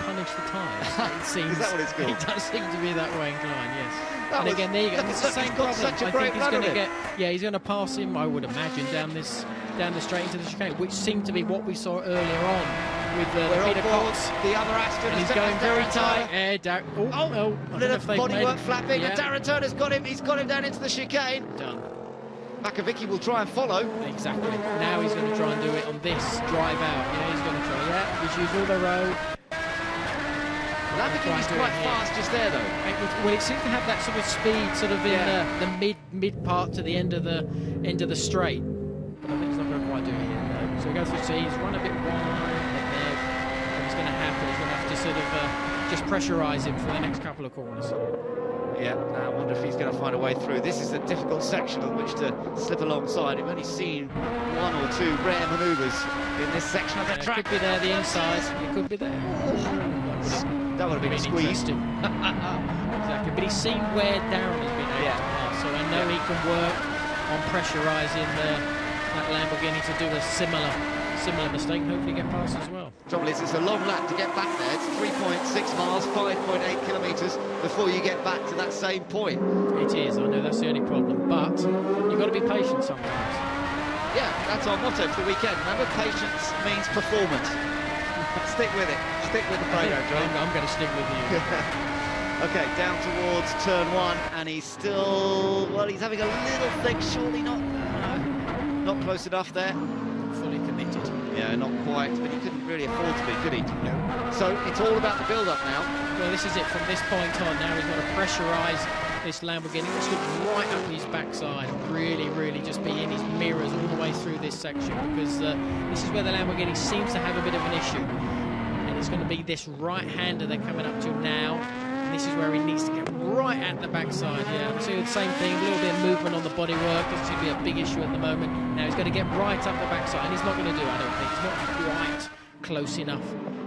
punish the tyres. It seems. Is that what it's called? It does seem to be that way inclined, yes. And again, there you go. It's the same problem. Such a great he's going to get. Yeah, he's going to pass him, I would imagine, down the straight into the chicane, which seemed to be what we saw earlier on with Peter Cox. The other Aston. And he's going very tight. A little bodywork flapping, and Darren Turner's got him. He's got him down into the chicane. Done. Makovici will try and follow. Exactly. Now he's going to try and do it on this drive out. Yeah, he's going to try. Yeah, he's used all the road. Lamborghini's quite fast just there, though. Well, it seems to have that sort of speed, sort of in the mid part to the end of the straight. But I think he's not going to quite do it here. No. So he goes through. He's run a bit wide. What's going to happen? He's going to have to sort of just pressurise him for the next couple of corners. Yeah, I wonder if he's going to find a way through. This is a difficult section on which to slip alongside. We've only seen one or two rare manoeuvres in this section of the track. It could be there, the inside. It could be there. That would have been a squeeze. Exactly, but he's seen where Darren has been able to pass, so I know he can work on pressurising that Lamborghini to do a similar mistake and hopefully get past as well. Trouble is, it's a long lap to get back there. It's 3.6 miles, 5.8 kilometres before you get back to that same point. It is, I know that's the only problem, but you've got to be patient sometimes. Yeah, that's our motto for the weekend. Remember, patience means performance. Stick with it. Stick with the program, John. I'm going to stick with you. Okay, down towards turn 1, and he's still, well, he's having a little think, surely not close enough there. Fully committed. Yeah, not quite, but he couldn't really afford to be, could he? No. So it's all about the build-up now. Well, this is it from this point on. Now he's got to pressurise this Lamborghini, which looks right up his backside, and really just be in his mirrors all the way through this section, because this is where the Lamborghini seems to have a bit of an issue. And it's going to be this right-hander they're coming up to now. And this is where he needs to get right at the backside. Yeah, so the same thing, a little bit of movement on the bodywork. Doesn't seem to be a big issue at the moment. Now he's going to get right up the backside, and he's not going to do it, I don't think. He's not quite close enough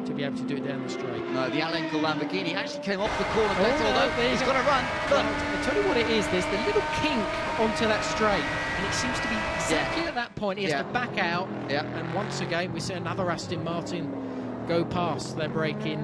to be able to do it down the straight. No, the Alenco Lamborghini actually came off the corner better, although he's got to run. Well, I'll tell you what it is, there's the little kink onto that straight, and it seems to be exactly at that point. He has to back out, and once again we see another Aston Martin go past. They're braking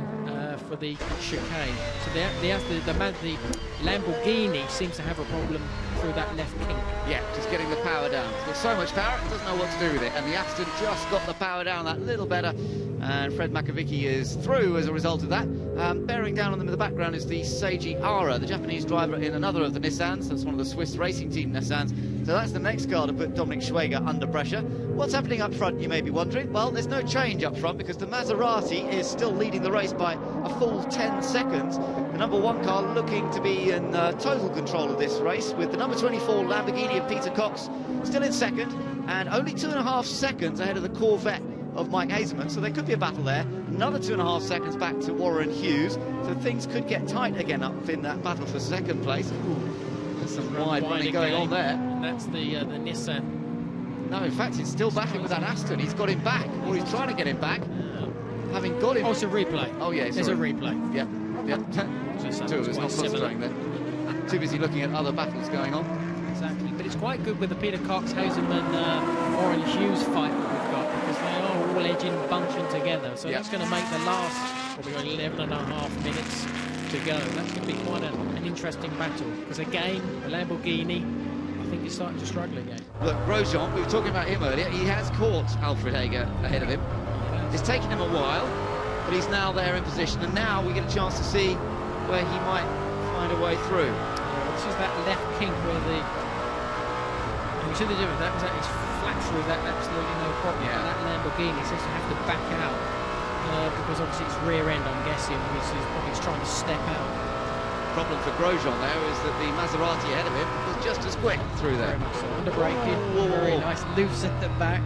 for the chicane. So the Lamborghini seems to have a problem through that left kink. Yeah, just getting the power down. It's got so much power, it doesn't know what to do with it. And the Aston just got the power down that little better. And Fred Makavicki is through as a result of that. Bearing down on them in the background is the Seiji Ara, the Japanese driver in another of the Nissans. That's one of the Swiss racing team Nissans. So that's the next car to put Dominic Schweger under pressure. What's happening up front, you may be wondering? Well, there's no change up front because the Maserati is still leading the race by a full 10 seconds. The number 1 car looking to be in total control of this race, with the number 24 Lamborghini of Peter Cox still in second and only 2.5 seconds ahead of the Corvette of Mike Hazelman, so there could be a battle there. Another 2.5 seconds back to Warren Hughes, so things could get tight again up in that battle for second place. There's some wide running going on there. And that's the Nissan. No, in fact, he's still battling with that Aston. He's got him back, or he's trying to get him back. Having got him... Oh, it's a replay. Oh, yeah, it's a replay. Yeah. Two of us not concentrating there. Too busy looking at other battles going on. Exactly, but it's quite good with the Peter Cox, Hazelman, Warren Hughes fight that we've got, because they are all edging, bunching together. So that's going to make the last, probably got 11.5 minutes to go. That's going to be quite an interesting battle, because again, the Lamborghini, I think, is starting to struggle again. Look, Grosjean, we were talking about him earlier, he has caught Alfred Hager ahead of him. It's taken him a while, but he's now there in position, and now we get a chance to see where he might find a way through. This is that left kink where the... You see the difference, that was it's flat through that, absolutely no problem. Yeah. That Lamborghini seems to have to back out because obviously it's rear end, I'm guessing, which is probably trying to step out. Problem for Grosjean there is that the Maserati ahead of him was just as quick through there. Very much so. Under braking, very nice, loose at the back,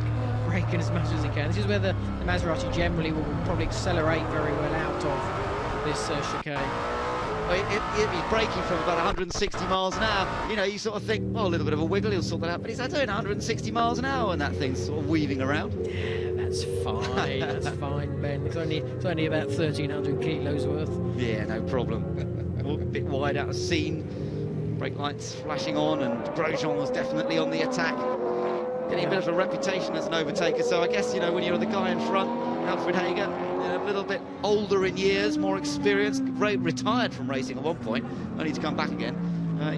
braking as much as he can. This is where the Maserati generally will probably accelerate very well out of this chicane. He'd be braking from about 160 miles an hour. You know, you sort of think, oh, a little bit of a wiggle, he'll sort that out. But he's doing 160 miles an hour and that thing's sort of weaving around. Yeah, that's fine. That's fine, Ben. It's only about 1,300 kilos worth. Yeah, no problem. A bit wide out of scene. Brake lights flashing on, and Grosjean was definitely on the attack. Getting a bit of a reputation as an overtaker. So I guess, you know, when you're the guy in front, Alfred Hager, a little bit older in years, more experienced, retired from racing at one point, only to come back again.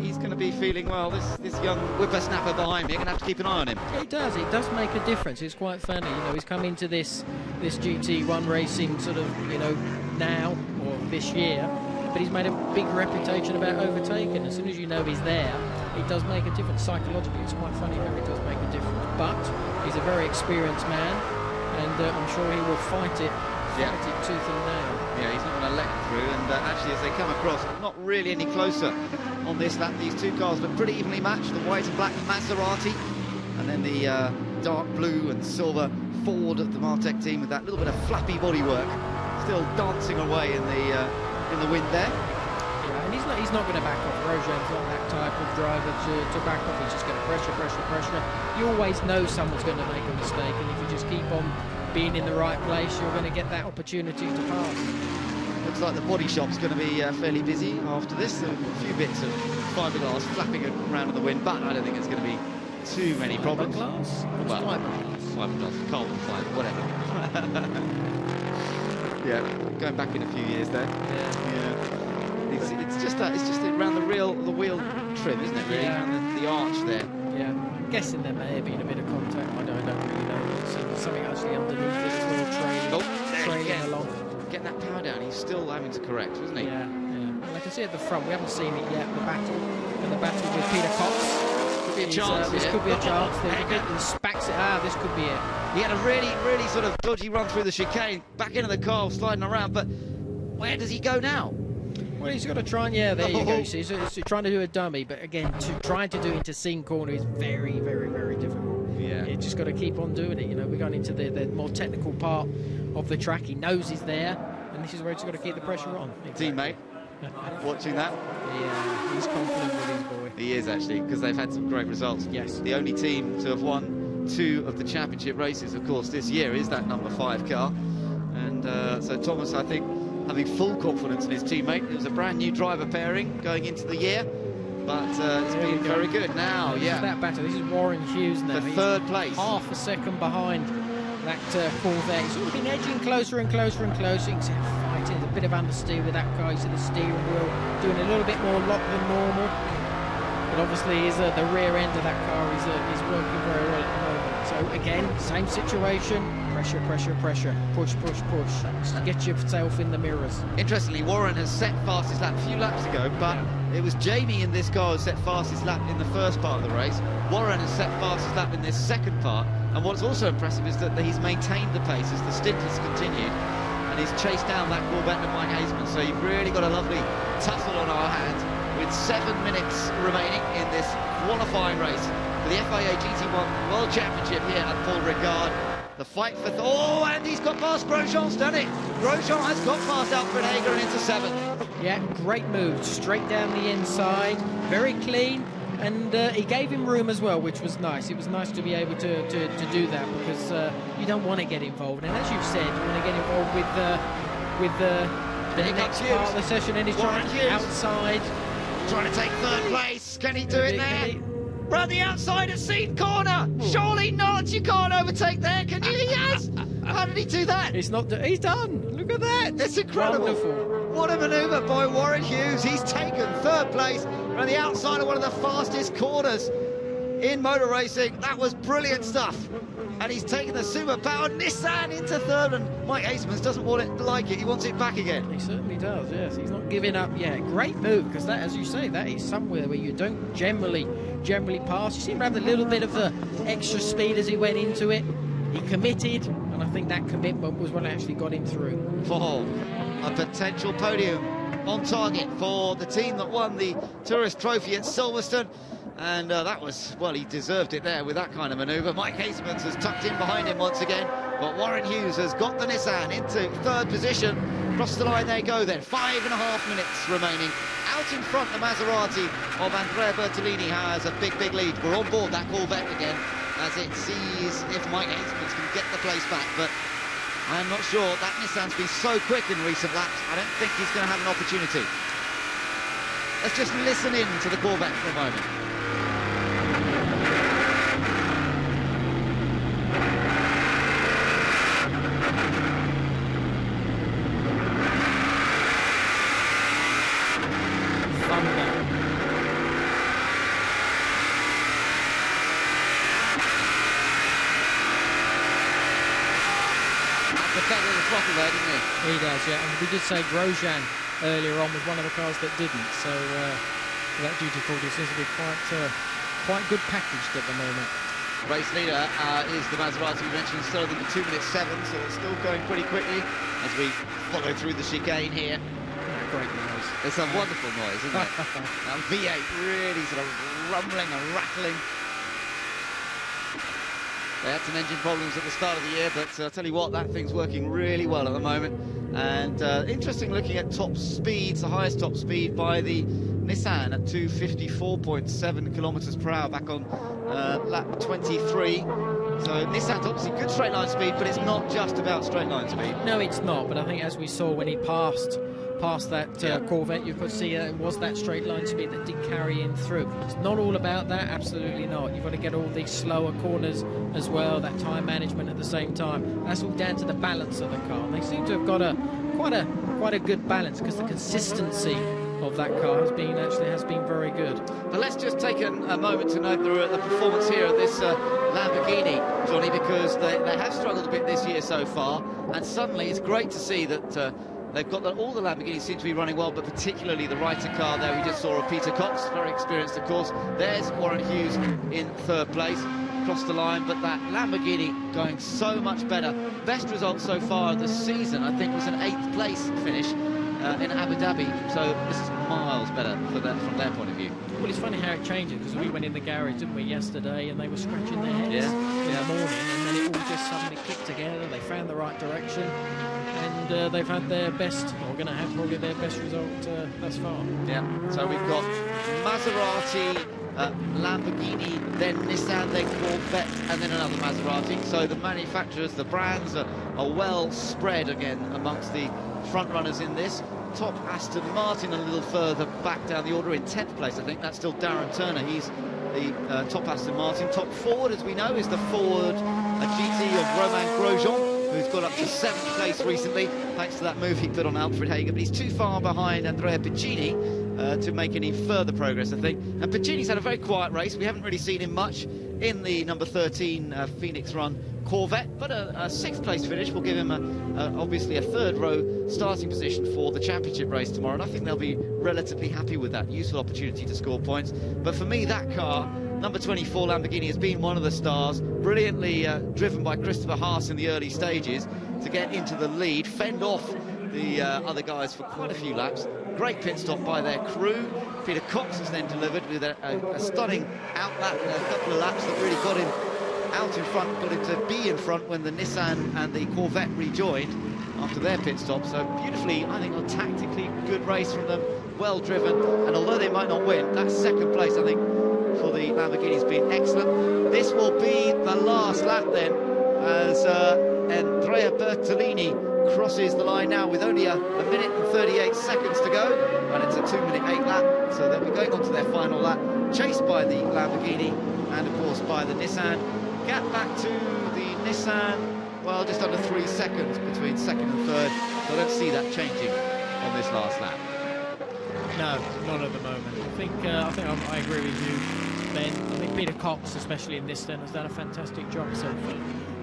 He's going to be feeling, well, this young whippersnapper behind me, I'm going to have to keep an eye on him. It does make a difference. It's quite funny, you know, he's come into this GT1 racing sort of, you know, now, or this year, but he's made a big reputation about overtaking. As soon as you know he's there, it does make a difference. Psychologically, it's quite funny how it does make a difference. But he's a very experienced man, and I'm sure he will fight it tooth and nail. Yeah, he's not going to let it through, and actually as they come across, not really any closer on this lap. These two cars look pretty evenly matched, the white and black Maserati, and then the dark blue and silver Ford of the Martech team with that little bit of flappy bodywork, still dancing away in the wind there. out. And he's not going to back off. Grosjean's not that type of driver to back off. He's just going to pressure. You always know someone's going to make a mistake, and if you just keep on being in the right place, you're going to get that opportunity to pass. Looks like the body shop's going to be fairly busy after this. So a few bits of fiberglass flapping around in the wind, but I don't think it's going to be too many problems. Fiberglass? Well, Fiberglass, carbon fiber, whatever. Yeah, going back in a few years there. Yeah. It's just around the wheel trim, isn't it? Really, around the arch there. Yeah, I'm guessing there may have been a bit of contact. I don't really know. So there's something actually underneath it as well, trailing along. Getting that power down, he's still having to correct, isn't he? Yeah. Well, I can see at the front, we haven't seen it yet, the battle with Peter Cox. Could be a chance. This could be a chance. This could be it. He had a really sort of dodgy run through the chicane, back into the car, sliding around, but where does he go now? Well, he's got to try and, there you go. So he's trying to do a dummy, but again, trying to do it into Scene Corner is very, very, very difficult. Yeah. You just got to keep on doing it. You know, we're going into the more technical part of the track. He knows he's there, and this is where he's got to keep the pressure on. Exactly. Teammate, watching that? Yeah, he's confident with his boy. He is, actually, because they've had some great results. Yes. The only team to have won 2 of the championship races, of course, this year is that number 5 car. And so Thomas, I think, having full confidence in his teammate. It was a brand new driver pairing going into the year, but it's been very good now. This is that battle. This is Warren Hughes now. For third place. Half a second behind that Corvette. He's sort of been edging closer and closer and closer. You can see him fighting. There's a bit of understeer with that car. You see the steering wheel doing a little bit more lock than normal. But obviously, the rear end of that car is working very well at the moment. So again, same situation. Pressure. Push. Just get yourself in the mirrors. Interestingly, Warren has set fastest lap a few laps ago, but it was Jamie in this car who set fastest lap in the first part of the race. Warren has set fastest lap in this second part. And what's also impressive is that he's maintained the pace as the stint has continued, and he's chased down that Corvette of Mike Haseman. So you've really got a lovely tussle on our hands with 7 minutes remaining in this qualifying race for the FIA GT1 World Championship here at Paul Ricard. The fight for... and he's got past Grosjean's done it. Grosjean has got past Alfred Hager and into 7th. Yeah, great move. Straight down the inside. Very clean. And he gave him room as well, which was nice. It was nice to be able to do that, because you don't want to get involved. And as you've said, you want to get involved with the next part of the session. And he's trying outside. Trying to take third place. Can he do it there? Round the outside at Scene Corner. Surely not. You can't overtake there, can you? He has. How did he do that? He's done. Look at that. It's incredible. Wonderful. What a manoeuvre by Warren Hughes. He's taken third place around the outside of one of the fastest corners in motor racing. That was brilliant stuff. And he's taken the super-powered Nissan into third, and Mike Haseman doesn't want it like it. He wants it back again. He certainly does, yes. He's not giving up yet. Great move, because that, as you say, that is somewhere where you don't generally pass. You seem to have a little bit of extra speed as he went into it. He committed, and I think that commitment was what actually got him through. For a potential podium on target for the team that won the Tourist Trophy at Silverstone. And that was, well, he deserved it there with that kind of manoeuvre. Mike Haseman has tucked in behind him once again, but Warren Hughes has got the Nissan into third position. Across the line they go then, 5.5 minutes remaining. Out in front, the Maserati of Andrea Bertolini has a big lead. We're on board that Corvette again as it sees if Mike Haseman can get the place back, but I'm not sure. That Nissan's been so quick in recent laps, I don't think he's going to have an opportunity. Let's just listen in to the Corvette for a moment. There, didn't he? He does, yeah. And we did say Grosjean earlier on was one of the cars that didn't. So that duty call seems to be quite good packaged at the moment. Race leader is the Maserati we mentioned, still in the 2 minutes 7, so it's still going pretty quickly as we follow through the chicane here. Great noise. It's a wonderful noise, isn't it? Now V8 really sort of rumbling and rattling. They had some engine problems at the start of the year, but I'll tell you what, that thing's working really well at the moment. And interesting looking at top speeds, the highest top speed by the Nissan at 254.7 kilometers per hour back on lap 23. So Nissan's obviously good straight line speed, but it's not just about straight line speed. No, it's not, but I think as we saw when he passed that Corvette, you could see it was that straight line speed that did carry him through. It's not all about that, absolutely not. You've got to get all these slower corners as well, that time management at the same time. That's all down to the balance of the car. And they seem to have got quite a good balance, because the consistency of that car has been very good. But let's just take a moment to note the performance here of this Lamborghini, Johnny, because they have struggled a bit this year so far, and suddenly it's great to see that they've got all the Lamborghinis seem to be running well, but particularly the Ryder car there. We just saw a Peter Cox, very experienced of course. There's Warren Hughes in third place, across the line, but that Lamborghini going so much better. Best result so far of the season, I think, was an 8th place finish in Abu Dhabi, so this is miles better from their point of view. Well, it's funny how it changes, because we went in the garage, didn't we, yesterday, and they were scratching their heads in the morning, and then it all just suddenly clicked together. They found the right direction, and they've had their best, or going to have probably their best result thus far. Yeah, so we've got Maserati, Lamborghini, then Nissan, then Corvette, and then another Maserati. So the manufacturers, the brands are well spread again amongst the front runners in this. Top Aston Martin a little further back down the order in 10th place, I think. That's still Darren Turner. He's the top Aston Martin. Top Ford, as we know, is the Ford GT of Romain Grosjean, who's got up to 7th place recently, thanks to that move he put on Alfred Hager. But he's too far behind Andrea Piccini to make any further progress, I think. And Piccini's had a very quiet race. We haven't really seen him much in the number 13 Phoenix Run Corvette, but a 6th place finish will give him obviously a 3rd row starting position for the championship race tomorrow, and I think they'll be relatively happy with that. Useful opportunity to score points. But for me, that car, number 24 Lamborghini, has been one of the stars, brilliantly driven by Christopher Haas in the early stages to get into the lead, fend off the other guys for quite a few laps. Great pit stop by their crew. Peter Cox has then delivered with a stunning outlap and a couple of laps that really got him out in front, got him to be in front when the Nissan and the Corvette rejoined after their pit stop. So beautifully, I think, a tactically good race from them, well driven, and although they might not win, that 2nd place, I think, for the Lamborghini has been excellent. This will be the last lap then, as Andrea Bertolini crosses the line now with only a minute and 38 seconds to go, and it's a 2-minute 8 lap, so they'll be going on to their final lap, chased by the Lamborghini and of course by the Nissan. Gap back to the Nissan, well, just under 3 seconds between 2nd and 3rd, so I don't see that changing on this last lap. No, not at the moment. I agree with you, Ben. I think Peter Cox, especially in this then, has done a fantastic job. So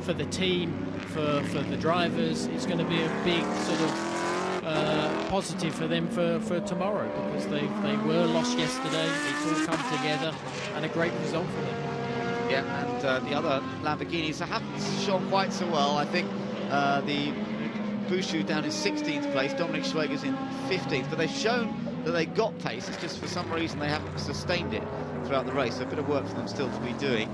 for the team, for the drivers, it's going to be a big sort of positive for them for tomorrow, because they were lost yesterday. It's all come together, and a great result for them. Yeah, and the other Lamborghinis haven't shone quite so well. I think the Bouchou down in 16th place, Dominic Schwager's in 15th, but they've shown that they got pace. It's just for some reason they haven't sustained it throughout the race, so a bit of work for them still to be doing.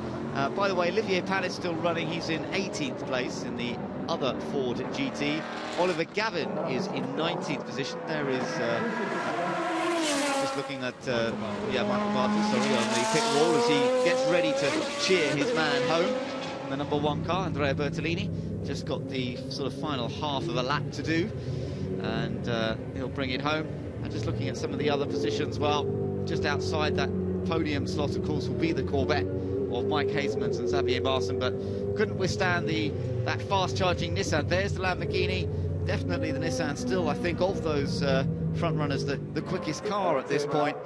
By the way, Olivier Panis still running. He's in 18th place in the other Ford GT. Oliver Gavin is in 19th position. There is just looking at Michael Bartle, sorry, on the pit wall as he gets ready to cheer his man home. And the number 1 car, Andrea Bertolini, just got the sort of final half of a lap to do, and he'll bring it home. And just looking at some of the other positions, well, just outside that podium slot, of course, will be the Corvette of Mike Hasemans and Xavier Marson, but couldn't withstand that fast-charging Nissan. There's the Lamborghini, definitely the Nissan still, I think, of those front runners, the quickest car at this point.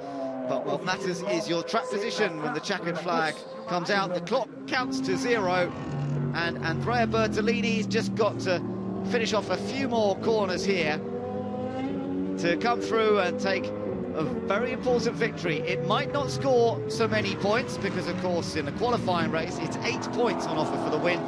But what matters is your track position when the checkered flag comes out. The clock counts to 0, and Andrea Bertolini's just got to finish off a few more corners here to come through and take a very important victory. It might not score so many points because, of course, in a qualifying race, it's 8 points on offer for the win,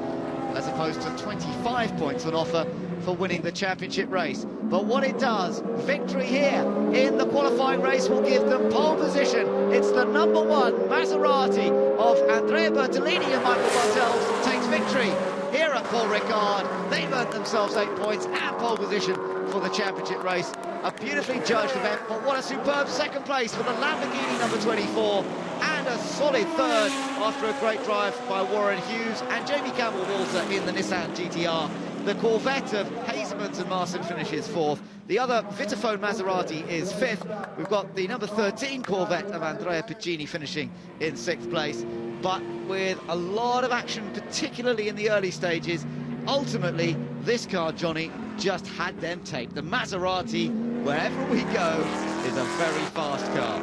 as opposed to 25 points on offer for winning the championship race. But what it does, victory here in the qualifying race will give them pole position. It's the number 1 Maserati of Andrea Bertolini and Michael Bartels takes victory here at Paul Ricard. They've earned themselves 8 points and pole position for the championship race. A beautifully judged event, but what a superb second place for the Lamborghini number 24, and a solid third after a great drive by Warren Hughes and Jamie Campbell-Walter in the Nissan GT-R. The Corvette of Hazemans and Marson finishes 4th. The other Vitaphone Maserati is 5th. We've got the number 13 Corvette of Andrea Piccini finishing in 6th place. But with a lot of action, particularly in the early stages, ultimately, this car, Johnny, just had them taped. The Maserati, wherever we go, is a very fast car.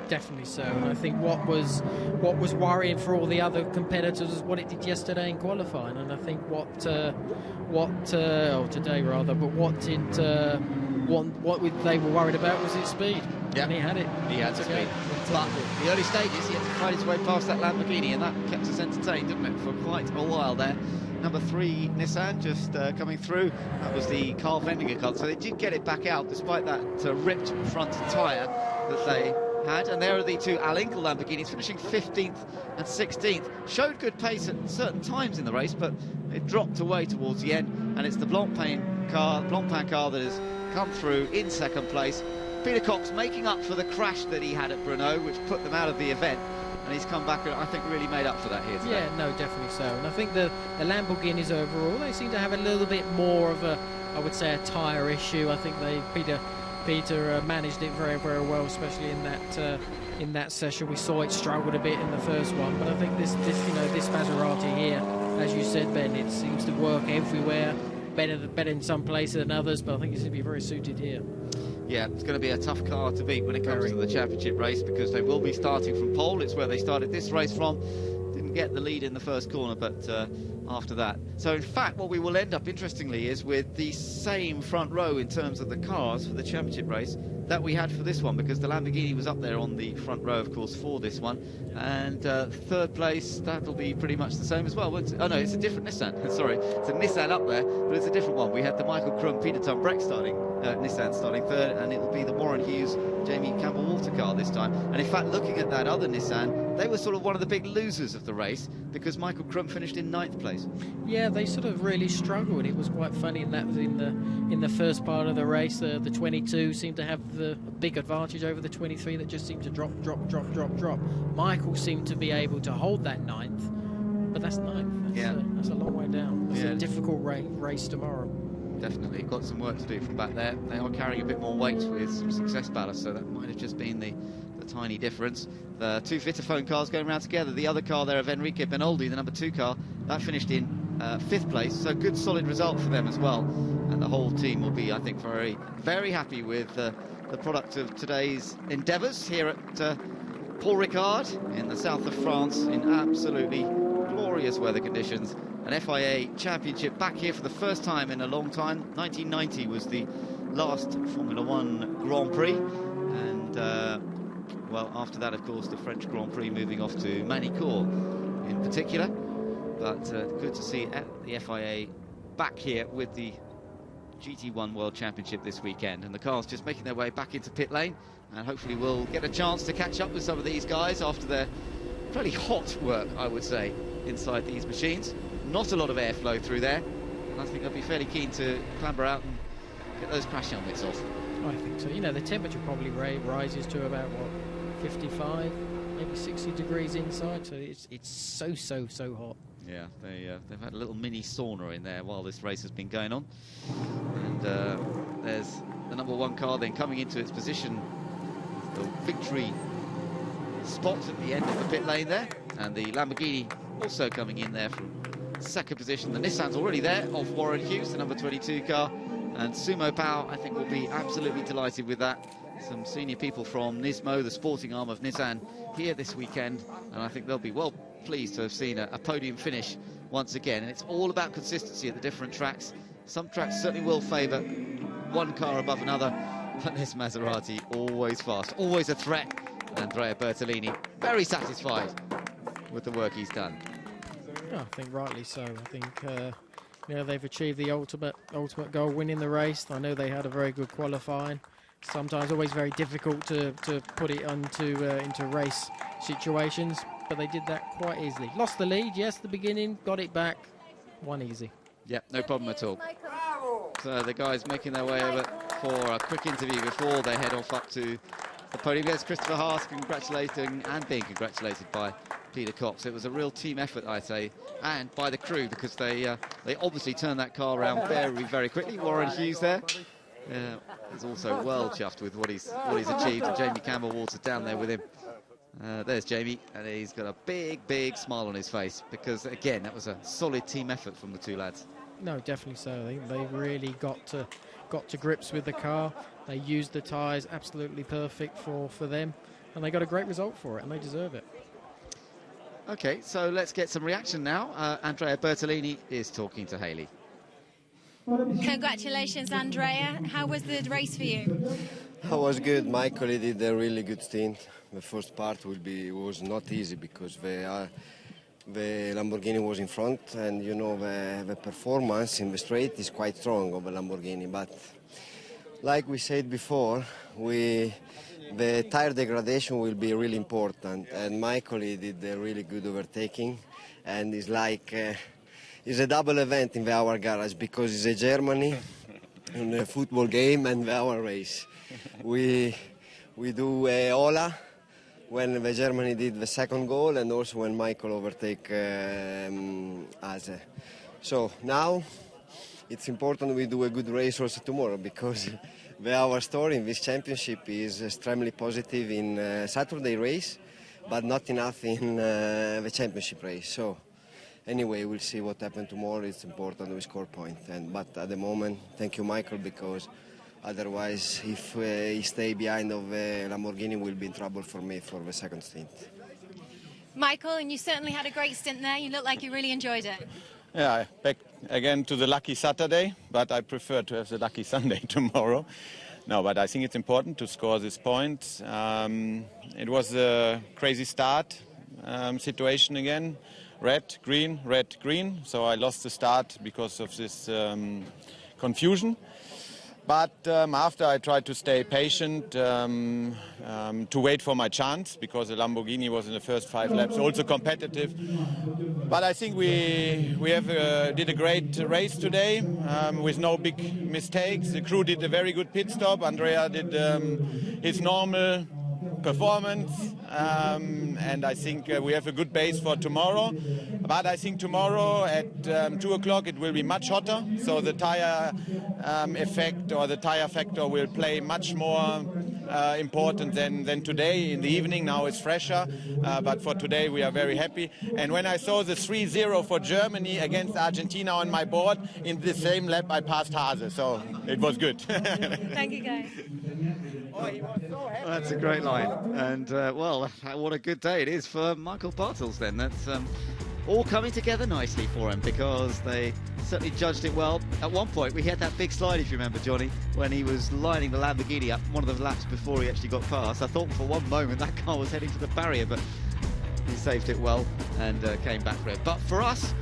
Definitely so. And I think what was worrying for all the other competitors was what it did yesterday in qualifying. And I think today rather, but what they were worried about was its speed. Yeah, and he had it. He had the speed. But the early stages, he had to fight his way past that Lamborghini, and that kept us entertained, didn't it, for quite a while there. Number 3 Nissan just coming through. That was the Carl Vendinger car. So they did get it back out despite that ripped front tyre that they had. And there are the 2 Al Inkle Lamborghinis finishing 15th and 16th. Showed good pace at certain times in the race, but it dropped away towards the end. And it's the Blancpain car that has come through in 2nd place. Peter Cox making up for the crash that he had at Brno, which put them out of the event. And he's come back and I think really made up for that here today. Yeah, no, definitely so. And I think the Lamborghinis overall, they seem to have a little bit more of a, I would say, a tyre issue. I think Peter managed it very, very well, especially in that session. We saw it struggled a bit in the first one, but I think this Maserati here, as you said, Ben, it seems to work everywhere. Better in some places than others, but I think it's going to be very suited here. Yeah, it's going to be a tough car to beat when it comes to the championship race, because they will be starting from pole. It's where they started this race from. Didn't get the lead in the first corner, but after that. So in fact, what we will end up, interestingly, is with the same front row in terms of the cars for the championship race that we had for this one, because the Lamborghini was up there on the front row, of course, for this one. And 3rd place, that'll be pretty much the same as well, won't it? Oh no, it's a different Nissan. Sorry, it's a Nissan up there, but it's a different one. We had the Michael Krum, Peter Tom-Breck starting, Nissan starting 3rd, and it'll be the Warren Hughes, Jamie Campbell-Walter car this time. And in fact, looking at that other Nissan, they were sort of one of the big losers of the race, because Michael Krum finished in 9th place. Yeah, they sort of really struggled. It was quite funny, and that was in the first part of the race. The 22 seemed to have the big advantage over the 23 that just seemed to drop. Michael seemed to be able to hold that 9th, but that's 9th. That's a long way down. It's a difficult race tomorrow. Definitely got some work to do from back there. They are carrying a bit more weight with some success ballast, so that might have just been the tiny difference. The 2 Vitaphone cars going around together. The other car there of Enrique Benoldi, the number 2 car, that finished in 5th place, so good solid result for them as well. And the whole team will be, I think, very, very happy with the product of today's endeavours here at Paul Ricard in the south of France in absolutely glorious weather conditions. An FIA Championship back here for the first time in a long time. 1990 was the last Formula 1 Grand Prix, and well, after that, of course, the French Grand Prix moving off to Manicourt in particular. But good to see the FIA back here with the GT1 World Championship this weekend, and the cars just making their way back into pit lane, and hopefully we'll get a chance to catch up with some of these guys after their fairly hot work, I would say, inside these machines. Not a lot of airflow through there, and I think they'll be fairly keen to clamber out and get those crash helmets off. I think so. You know, the temperature probably rises to about, what, 55, maybe 60 degrees inside, so it's so hot. Yeah, they've had a little mini sauna in there while this race has been going on. And there's the number 1 car then coming into its position, the victory spot at the end of the pit lane there, and the Lamborghini also coming in there from 2nd position. The Nissan's already there of Warren Hughes, the number 22 car, and Sumo Pao, I think, will be absolutely delighted with that. Some senior people from Nismo, the sporting arm of Nissan, here this weekend, and I think they'll be well pleased to have seen a podium finish once again. And it's all about consistency at the different tracks. Some tracks certainly will favour one car above another, but this Maserati always fast, always a threat. Andrea Bertolini very satisfied with the work he's done. Yeah, I think rightly so. I think you know, they've achieved the ultimate goal, winning the race. I know they had a very good qualifying. Sometimes always very difficult to put it into race situations, but they did that quite easily. Lost the lead, yes, the beginning, got it back, One easy. Yep, no problem at all. So the guys making their way over for a quick interview before they head off up to the podium. There's Christopher Haas congratulating and being congratulated by Peter Cox. It was a real team effort, I say, and by the crew, because they obviously turned that car around very, very quickly. Warren Hughes there is also well chuffed with what he's achieved, and Jamie Campbell-Walter down there with him. There's Jamie, and he's got a big, big smile on his face, because again, that was a solid team effort from the two lads. No, definitely so. I think they really got to grips with the car. They used the tyres absolutely perfect for them, and they got a great result for it, and they deserve it. Okay, so let's get some reaction now. Andrea Bertolini is talking to Haley. Congratulations, Andrea. How was the race for you? It was good. Michael, he did a really good stint. The first part was not easy because the Lamborghini was in front, and you know the performance in the straight is quite strong of the Lamborghini. But like we said before, the tire degradation will be really important, and Michael, he did a really good overtaking, and it's like it's a double event in our garage, because it's a Germany in a football game and our race. We do Ola when the Germany did the second goal, and also when Michael overtake us. So now it's important we do a good race also tomorrow, because our story in this championship is extremely positive in Saturday race, but not enough in the championship race. So anyway, we'll see what happens tomorrow. It's important we score point. But at the moment, thank you, Michael, because otherwise, if he stay behind of Lamborghini, we'll be in trouble for me for the second stint. Michael, and you certainly had a great stint there. You look like you really enjoyed it. Yeah, back again to the lucky Saturday, but I prefer to have the lucky Sunday tomorrow. No, but I think it's important to score this point. It was a crazy start situation again. Red, green. So I lost the start because of this confusion. But after I tried to stay patient, to wait for my chance, because the Lamborghini was in the first 5 laps also competitive. But I think we did a great race today with no big mistakes. The crew did a very good pit stop. Andrea did his normal performance, and I think we have a good base for tomorrow. But I think tomorrow at 2 o'clock it will be much hotter, so the tire effect or the tire factor will play much more important than today in the evening. Now it's fresher, but for today we are very happy. And when I saw the 3-0 for Germany against Argentina on my board, in the same lap I passed Hase, so it was good. Thank you, guys. That's a great line, and well, what a good day it is for Michael Bartels then. That's all coming together nicely for him, because they certainly judged it well. At one point we had that big slide, if you remember, Johnny, when he was lining the Lamborghini up one of the laps before he actually got past. I thought for one moment that car was heading to the barrier, but he saved it well and came back for it. But for us,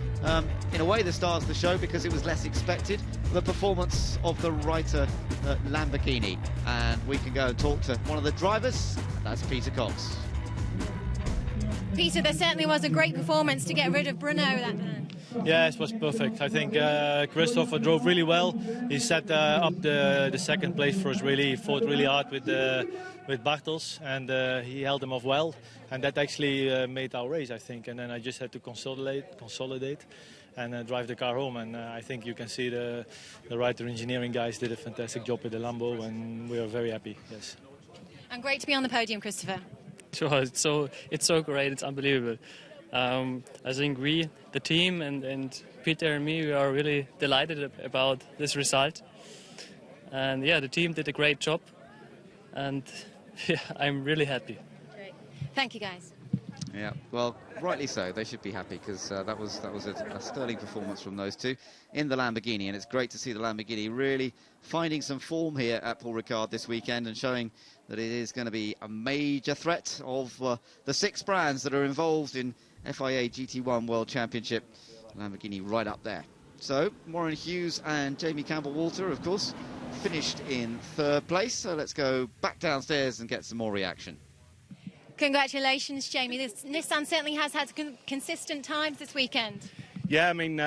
in a way, the stars of the show, because it was less expected, the performance of the Reiter Lamborghini. And we can go and talk to one of the drivers, that's Peter Cox. Peter, there certainly was a great performance to get rid of Bruno that time. Yeah, it was perfect. I think Christopher drove really well. He set up the second place for us. Really, he fought really hard with Bartels, and he held him off well. And that actually made our race, I think. And then I just had to consolidate, and drive the car home. And I think you can see the Reiter engineering guys did a fantastic job with the Lambo, and we are very happy. Yes. And great to be on the podium, Christopher. Sure, it's so great, it's unbelievable. I think we, the team, and Peter and me, we are really delighted about this result. And yeah, the team did a great job, and yeah, I'm really happy. Great. Thank you, guys. Yeah, well, rightly so. They should be happy, because that was a sterling performance from those two in the Lamborghini, and it's great to see the Lamborghini really finding some form here at Paul Ricard this weekend and showing that it is going to be a major threat of the 6 brands that are involved in FIA GT1 World Championship. Lamborghini right up there. So Warren Hughes and Jamie Campbell-Walter, of course, finished in 3rd place. So let's go back downstairs and get some more reaction. Congratulations, Jamie. This Nissan certainly has had consistent times this weekend. Yeah, I mean,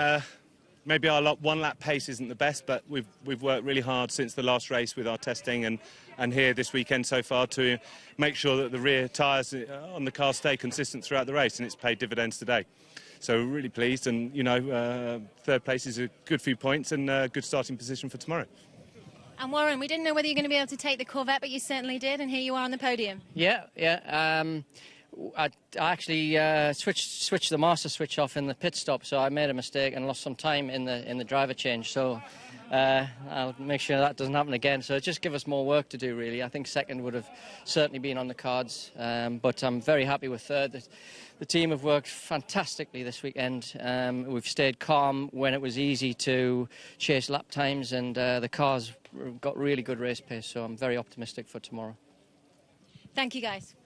maybe our one lap pace isn't the best, but we've worked really hard since the last race with our testing and here this weekend so far to make sure that the rear tyres on the car stay consistent throughout the race, and it's paid dividends today. So we're really pleased, and you know, third place is a good few points and a good starting position for tomorrow. And Warren, we didn't know whether you're going to be able to take the Corvette, but you certainly did, and here you are on the podium. Yeah. I actually switched the master switch off in the pit stop, so I made a mistake and lost some time in the driver change. So I'll make sure that doesn't happen again. So just give us more work to do, really. I think second would have certainly been on the cards, but I'm very happy with third. The team have worked fantastically this weekend. We've stayed calm when it was easy to chase lap times, and the cars got really good race pace. So I'm very optimistic for tomorrow. Thank you, guys.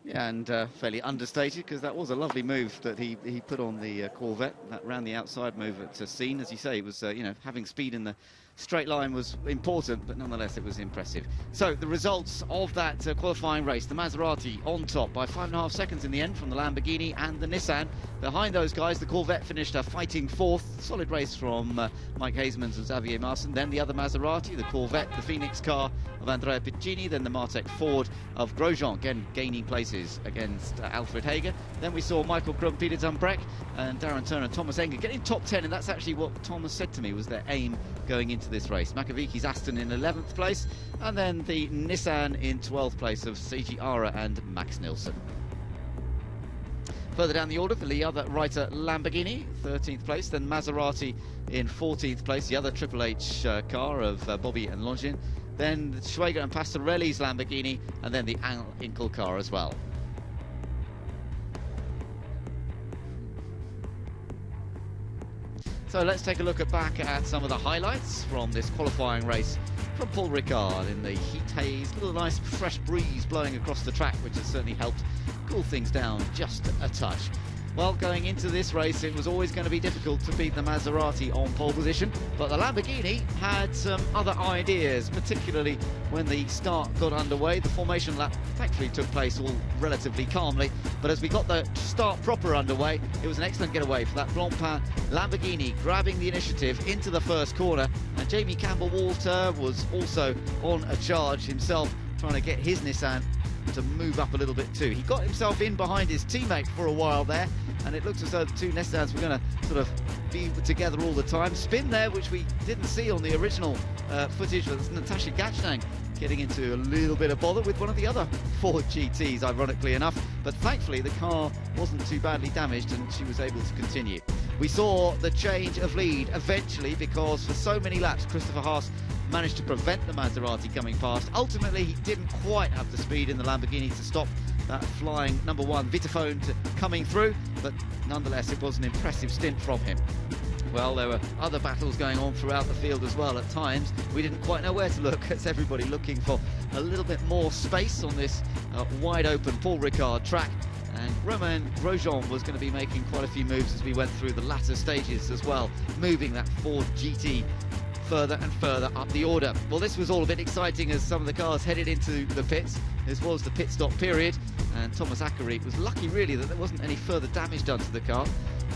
Yeah, and fairly understated, because that was a lovely move that he put on the Corvette. That round the outside move at Scene, as you say, it was you know, having speed in the straight line was important, but nonetheless it was impressive. So the results of that qualifying race: the Maserati on top by 5.5 seconds in the end from the Lamborghini and the Nissan. Behind those guys, the Corvette finished a fighting fourth. Solid race from Mike Hasemans and Xavier Marson. Then the other Maserati, the Corvette, the Phoenix car of Andrea Piccini, then the Martech Ford of Grosjean, again gaining places against Alfred Hager. Then we saw Michael Krum, Peter Zumbrek and Darren Turner and Thomas Enger getting top 10, and that's actually what Thomas said to me was their aim going into this race. Makaviki's Aston in 11th place, and then the Nissan in 12th place of Seiji Ara and Max Nilsson. Further down the order, the other Reiter Lamborghini, 13th place, then Maserati in 14th place, the other Triple H car of Bobby and Longin, then Schwager and Pastorelli's Lamborghini, and then the Al Inkel car as well. So let's take a look back at some of the highlights from this qualifying race from Paul Ricard in the heat haze. A little nice fresh breeze blowing across the track, which has certainly helped cool things down just a touch. Well, going into this race, it was always going to be difficult to beat the Maserati on pole position, but the Lamborghini had some other ideas, particularly when the start got underway. The formation lap thankfully took place all relatively calmly, but as we got the start proper underway, it was an excellent getaway for that Blancpain Lamborghini, grabbing the initiative into the first corner, and Jamie Campbell-Walter was also on a charge himself, trying to get his Nissan to move up a little bit too. He got himself in behind his teammate for a while there, and it looked as though the two Nissans were going to sort of be together all the time. Spin there, which we didn't see on the original footage, was Natasha Gachnang getting into a little bit of bother with one of the other Ford GTs, ironically enough, but thankfully the car wasn't too badly damaged and she was able to continue. We saw the change of lead eventually, because for so many laps Christopher Haas managed to prevent the Maserati coming past. Ultimately he didn't quite have the speed in the Lamborghini to stop that flying number one Vitaphone coming through, but nonetheless it was an impressive stint from him. Well, there were other battles going on throughout the field as well at times. We didn't quite know where to look, as everybody looking for a little bit more space on this wide open Paul Ricard track. And Romain Grosjean was going to be making quite a few moves as we went through the latter stages as well, moving that Ford GT further and further up the order. Well, this was all a bit exciting as some of the cars headed into the pits. This was the pit stop period, and Thomas Akari was lucky really that there wasn't any further damage done to the car.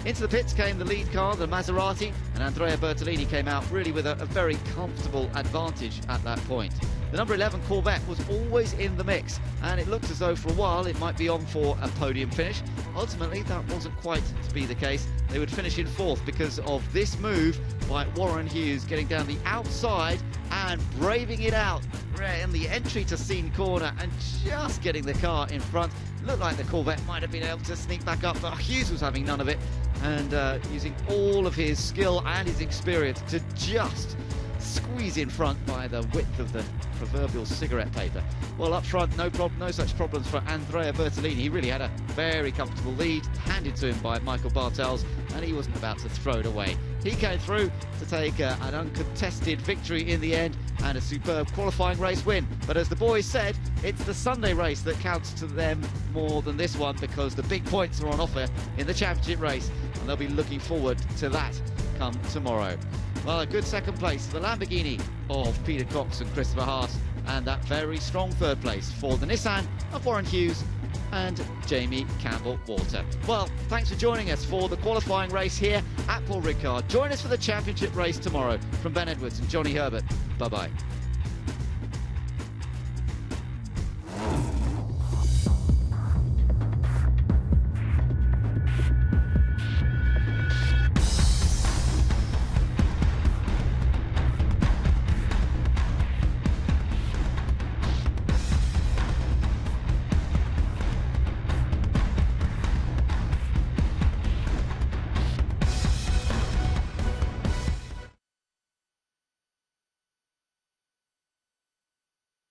Into the pits came the lead car, the Maserati, and Andrea Bertolini came out really with a very comfortable advantage at that point. The number 11 Corvette was always in the mix, and it looked as though for a while it might be on for a podium finish. Ultimately, that wasn't quite to be the case. They would finish in fourth because of this move by Warren Hughes, getting down the outside and braving it out in the entry to Scene corner and just getting the car in front. Looked like the Corvette might have been able to sneak back up, but Hughes was having none of it, and using all of his skill and his experience to just squeeze in front by the width of the proverbial cigarette paper. Well, up front, no such problems for Andrea Bertolini. He really had a very comfortable lead handed to him by Michael Bartels, and he wasn't about to throw it away. He came through to take an uncontested victory in the end and a superb qualifying race win. But as the boys said, it's the Sunday race that counts to them more than this one, because the big points are on offer in the championship race, and they'll be looking forward to that come tomorrow. Well, a good second place for the Lamborghini of Peter Cox and Christopher Haas, and that very strong third place for the Nissan of Warren Hughes and Jamie Campbell-Walter. Well, thanks for joining us for the qualifying race here at Paul Ricard. Join us for the championship race tomorrow. From Ben Edwards and Johnny Herbert, bye-bye.